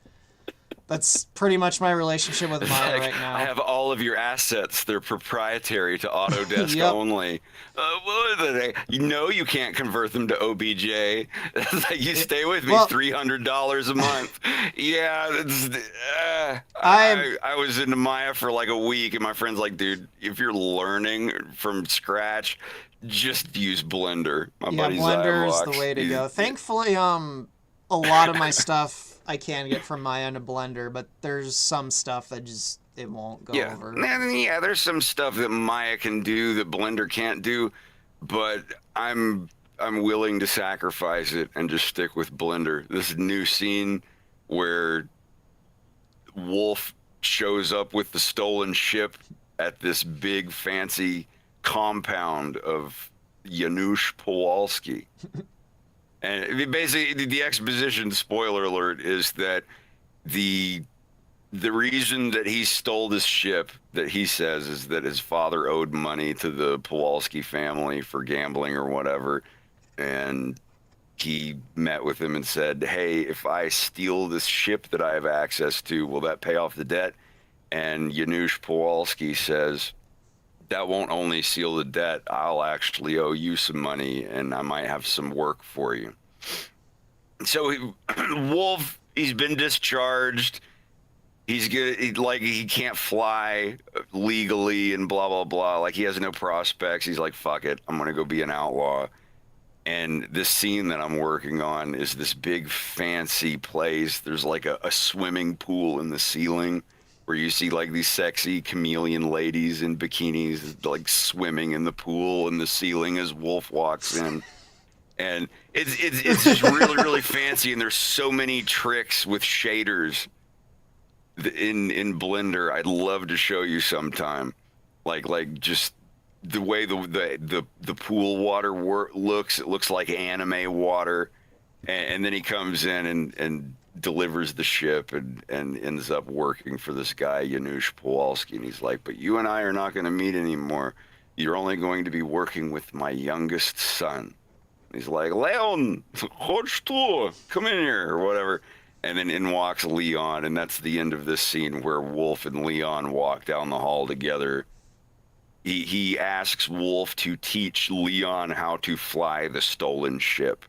That's pretty much my relationship with Maya right now. I have all of your assets. They're proprietary to Autodesk only. What are they? You can't convert them to OBJ. You stay with me $300 a month. Yeah. I was into Maya for like a week, and my friend's like, dude, if you're learning from scratch, just use Blender. My buddy's Blender is the way to go. Thankfully, a lot of my stuff I can get from Maya into Blender, but there's some stuff that just it won't go over. Yeah, there's some stuff that Maya can do that Blender can't do, but I'm willing to sacrifice it and just stick with Blender. This new scene where Wolf shows up with the stolen ship at this big fancy compound of Janusz Kowalski. And basically, the exposition, spoiler alert, is that the reason that he stole this ship, that he says, is that his father owed money to the Kowalski family for gambling or whatever. And he met with him and said, hey, if I steal this ship that I have access to, will that pay off the debt? And Janusz Kowalski says, that won't only seal the debt, I'll actually owe you some money, and I might have some work for you. So Wolf, he's been discharged. He's good. He can't fly legally and blah, blah, blah. Like, he has no prospects. He's like, fuck it, I'm going to go be an outlaw. And this scene that I'm working on is this big fancy place. There's like a swimming pool in the ceiling. where you see like these sexy chameleon ladies in bikinis like swimming in the pool in the ceiling as Wolf walks in. And it's just really, really fancy, and there's so many tricks with shaders in Blender. I'd love to show you sometime. Like just the way the pool water looks. It looks like anime water, and then he comes in and delivers the ship and ends up working for this guy Janusz Pawlowski, and he's like, but you and I are not going to meet anymore. You're only going to be working with my youngest son. He's like, Leon, come in here, or whatever. And then in walks Leon, and that's the end of this scene where Wolf and Leon walk down the hall together. He asks Wolf to teach Leon how to fly the stolen ship,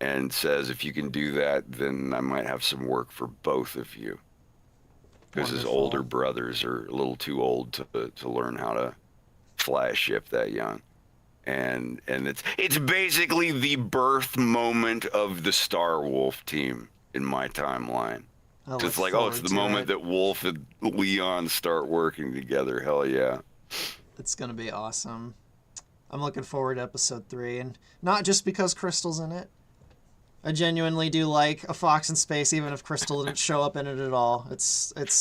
and says, if you can do that, then I might have some work for both of you. Because his older brothers are a little too old to learn how to fly a ship that young. And it's basically the birth moment of the Star Wolf team in my timeline. It's like, it's the moment that Wolf and Leon start working together. Hell yeah. It's going to be awesome. I'm looking forward to episode 3, and not just because Krystal's in it. I genuinely do like A Fox in Space, even if Krystal didn't show up in it at all.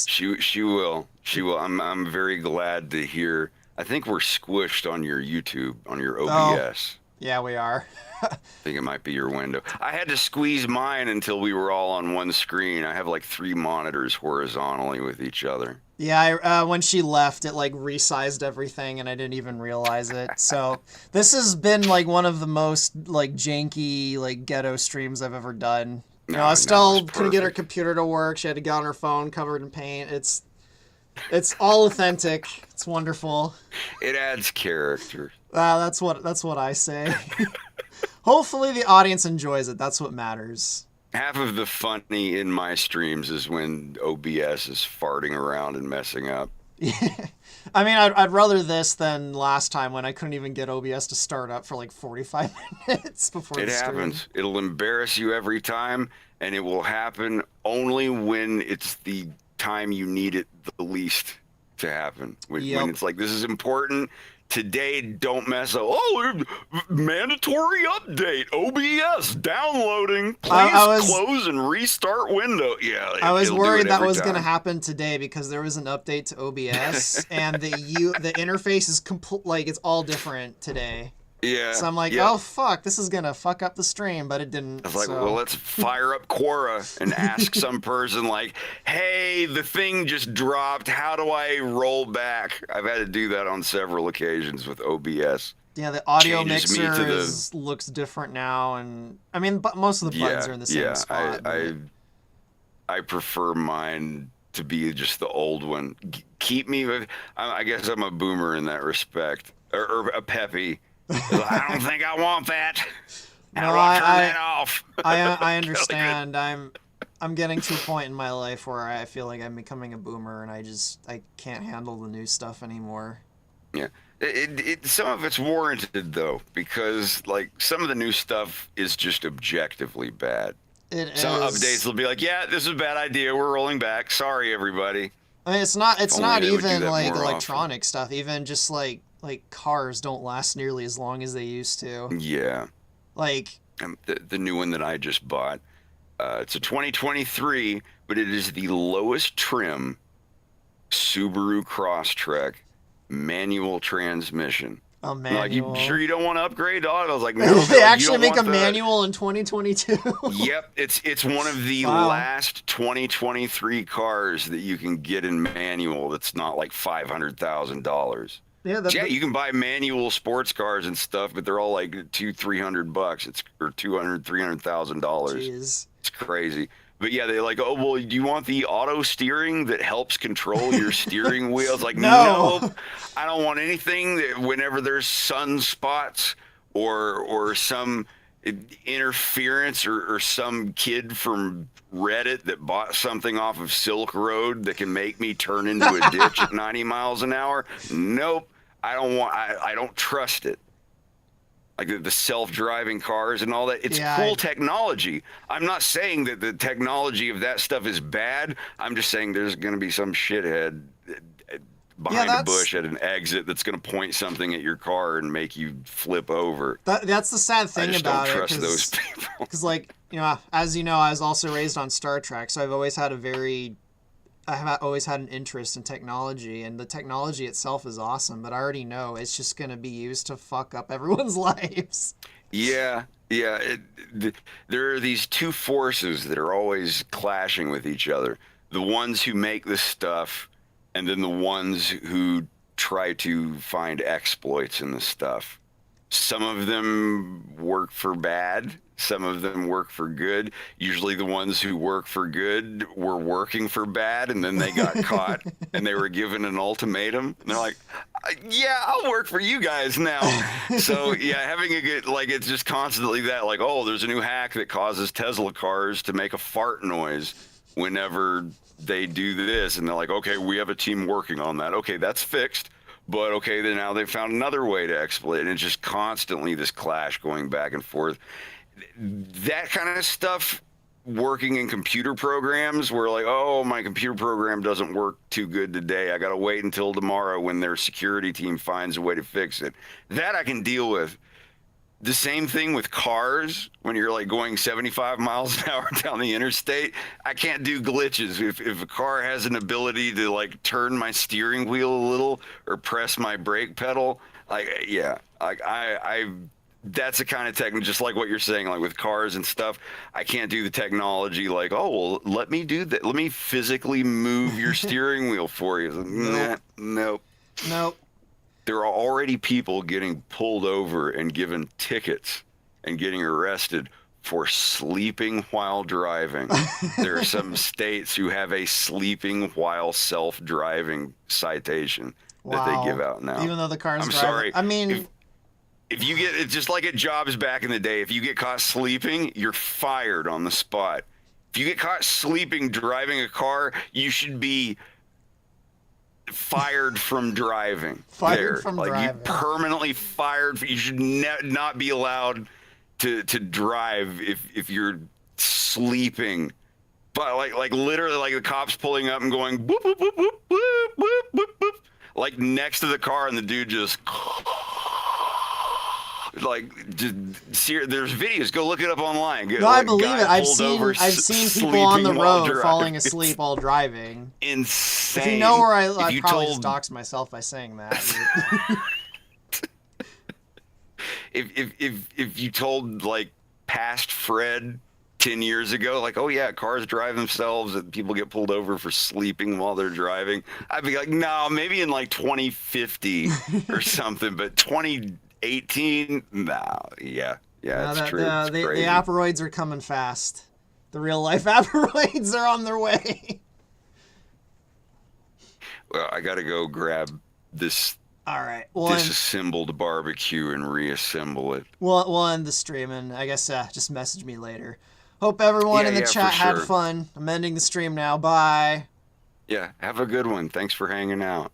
She will. I'm very glad to hear. I think we're squished on your YouTube, on your OBS. Oh, yeah, we are. I think it might be your window. I had to squeeze mine until we were all on one screen. I have like 3 monitors horizontally with each other. Yeah, when she left, it like resized everything, and I didn't even realize it. So this has been like one of the most like janky, like ghetto streams I've ever done. Estelle couldn't get her computer to work. She had to get on her phone covered in paint. It's all authentic. It's wonderful. It adds character. That's what I say. Hopefully the audience enjoys it. That's what matters. Half of the funny in my streams is when OBS is farting around and messing up. I mean, I'd rather this than last time when I couldn't even get OBS to start up for like 45 minutes before the stream. It happens. It'll embarrass you every time, and it will happen only when it's the time you need it the least to happen. When it's like, this is important. Today, don't mess up. Mandatory update. OBS downloading. Please close and restart window. Yeah, I was worried that was going to happen today because there was an update to OBS and the interface is it's all different today. Yeah. So I'm like, oh fuck, this is gonna fuck up the stream, but it didn't. I was like, well, let's fire up Quora and ask some person like, hey, the thing just dropped. How do I roll back? I've had to do that on several occasions with OBS. Yeah, the audio mixer looks different now, and I mean, but most of the buttons are in the same spot. I prefer mine to be just the old one. Keep me. I guess I'm a boomer in that respect, or a peppy. I don't think I want that. How do I turn that off? I understand. I'm getting to a point in my life where I feel like I'm becoming a boomer, and I can't handle the new stuff anymore. Yeah, some of it's warranted though, because like some of the new stuff is just objectively bad. Some updates will be like, yeah, this is a bad idea. We're rolling back. Sorry, everybody. I mean, it's not even like electronic stuff. Even just like cars don't last nearly as long as they used to. Yeah. Like the new one that I just bought, it's a 2023, but it is the lowest trim Subaru Crosstrek manual transmission. A manual. Like, you sure you don't want to upgrade to auto? I was like, no. They actually make a manual in 2022. Yep, it's one of the last 2023 cars that you can get in manual that's not like $500,000. Yeah, you can buy manual sports cars and stuff, but they're all like $200,000-$300. Or $300,000. Jeez. It's crazy. But yeah, they're like, oh, well, do you want the auto steering that helps control your steering wheel? It's like, no, I don't want anything that whenever there's sunspots or some interference or some kid from Reddit that bought something off of Silk Road that can make me turn into a ditch at 90 miles an hour. Nope. I don't trust it. like the self-driving cars and all that. It's Yeah, cool technology. I'm not saying that the technology of that stuff is bad. I'm just saying there's going to be some shithead behind a bush at an exit that's going to point something at your car and make you flip over. That's the sad thing about it. I just don't trust those people. Because, like, you know, as you know, I was also raised on Star Trek, so I've always had an interest in technology, and the technology itself is awesome, but I already know it's just going to be used to fuck up everyone's lives. Yeah. There are these two forces that are always clashing with each other. The ones who make this stuff, and then the ones who try to find exploits in this stuff. Some of them work for bad. Some of them work for good. Usually the ones who work for good were working for bad, and then they got caught and they were given an ultimatum. And they're like, yeah, I'll work for you guys now. So yeah, having a good, like, it's just constantly that, like, oh, there's a new hack that causes Tesla cars to make a fart noise whenever they do this. And they're like, okay, we have a team working on that. Okay, that's fixed. But okay, then now they found another way to exploit it. And it's just constantly this clash going back and forth. That kind of stuff working in computer programs where, like, oh, my computer program doesn't work too good today. I got to wait until tomorrow when their security team finds a way to fix it. That I can deal with. The same thing with cars when you're like going 75 miles an hour down the interstate. I can't do glitches. If a car has an ability to like turn my steering wheel a little or press my brake pedal, like, yeah, like I that's the kind of technique, just like what you're saying, like with cars and stuff. I can't do the technology like, oh, well, let me do that. Let me physically move your steering wheel for you. Like, nope. There are already people getting pulled over and given tickets and getting arrested for sleeping while driving. There are some states who have a sleeping while self-driving citation that they give out now. Even though the car's I'm driving. sorry. I mean, if you get, it's just like at jobs back in the day, if you get caught sleeping, you're fired on the spot. If you get caught sleeping driving a car, you should be fired from driving. You permanently fired. You should not be allowed to drive if you're sleeping. But like literally, like the cops pulling up and going boop boop boop boop boop boop boop boop, like next to the car, and the dude just like, there's videos. Go look it up online. No, I believe it. I've seen people on the road falling asleep while driving. Insane. If you know where I probably just doxed myself by saying that. if you told like past Fred 10 years ago, like, oh yeah, cars drive themselves and people get pulled over for sleeping while they're driving, I'd be like, no, maybe in like 2050 or something, but 2018, no, yeah, it's true. The aperoids are coming fast. The real life aperoids are on their way. Well, I gotta go grab this. All right. Disassembled barbecue and reassemble it. We'll end the stream, and I guess just message me later. Hope everyone in the chat had fun. I'm ending the stream now. Bye. Yeah, have a good one. Thanks for hanging out.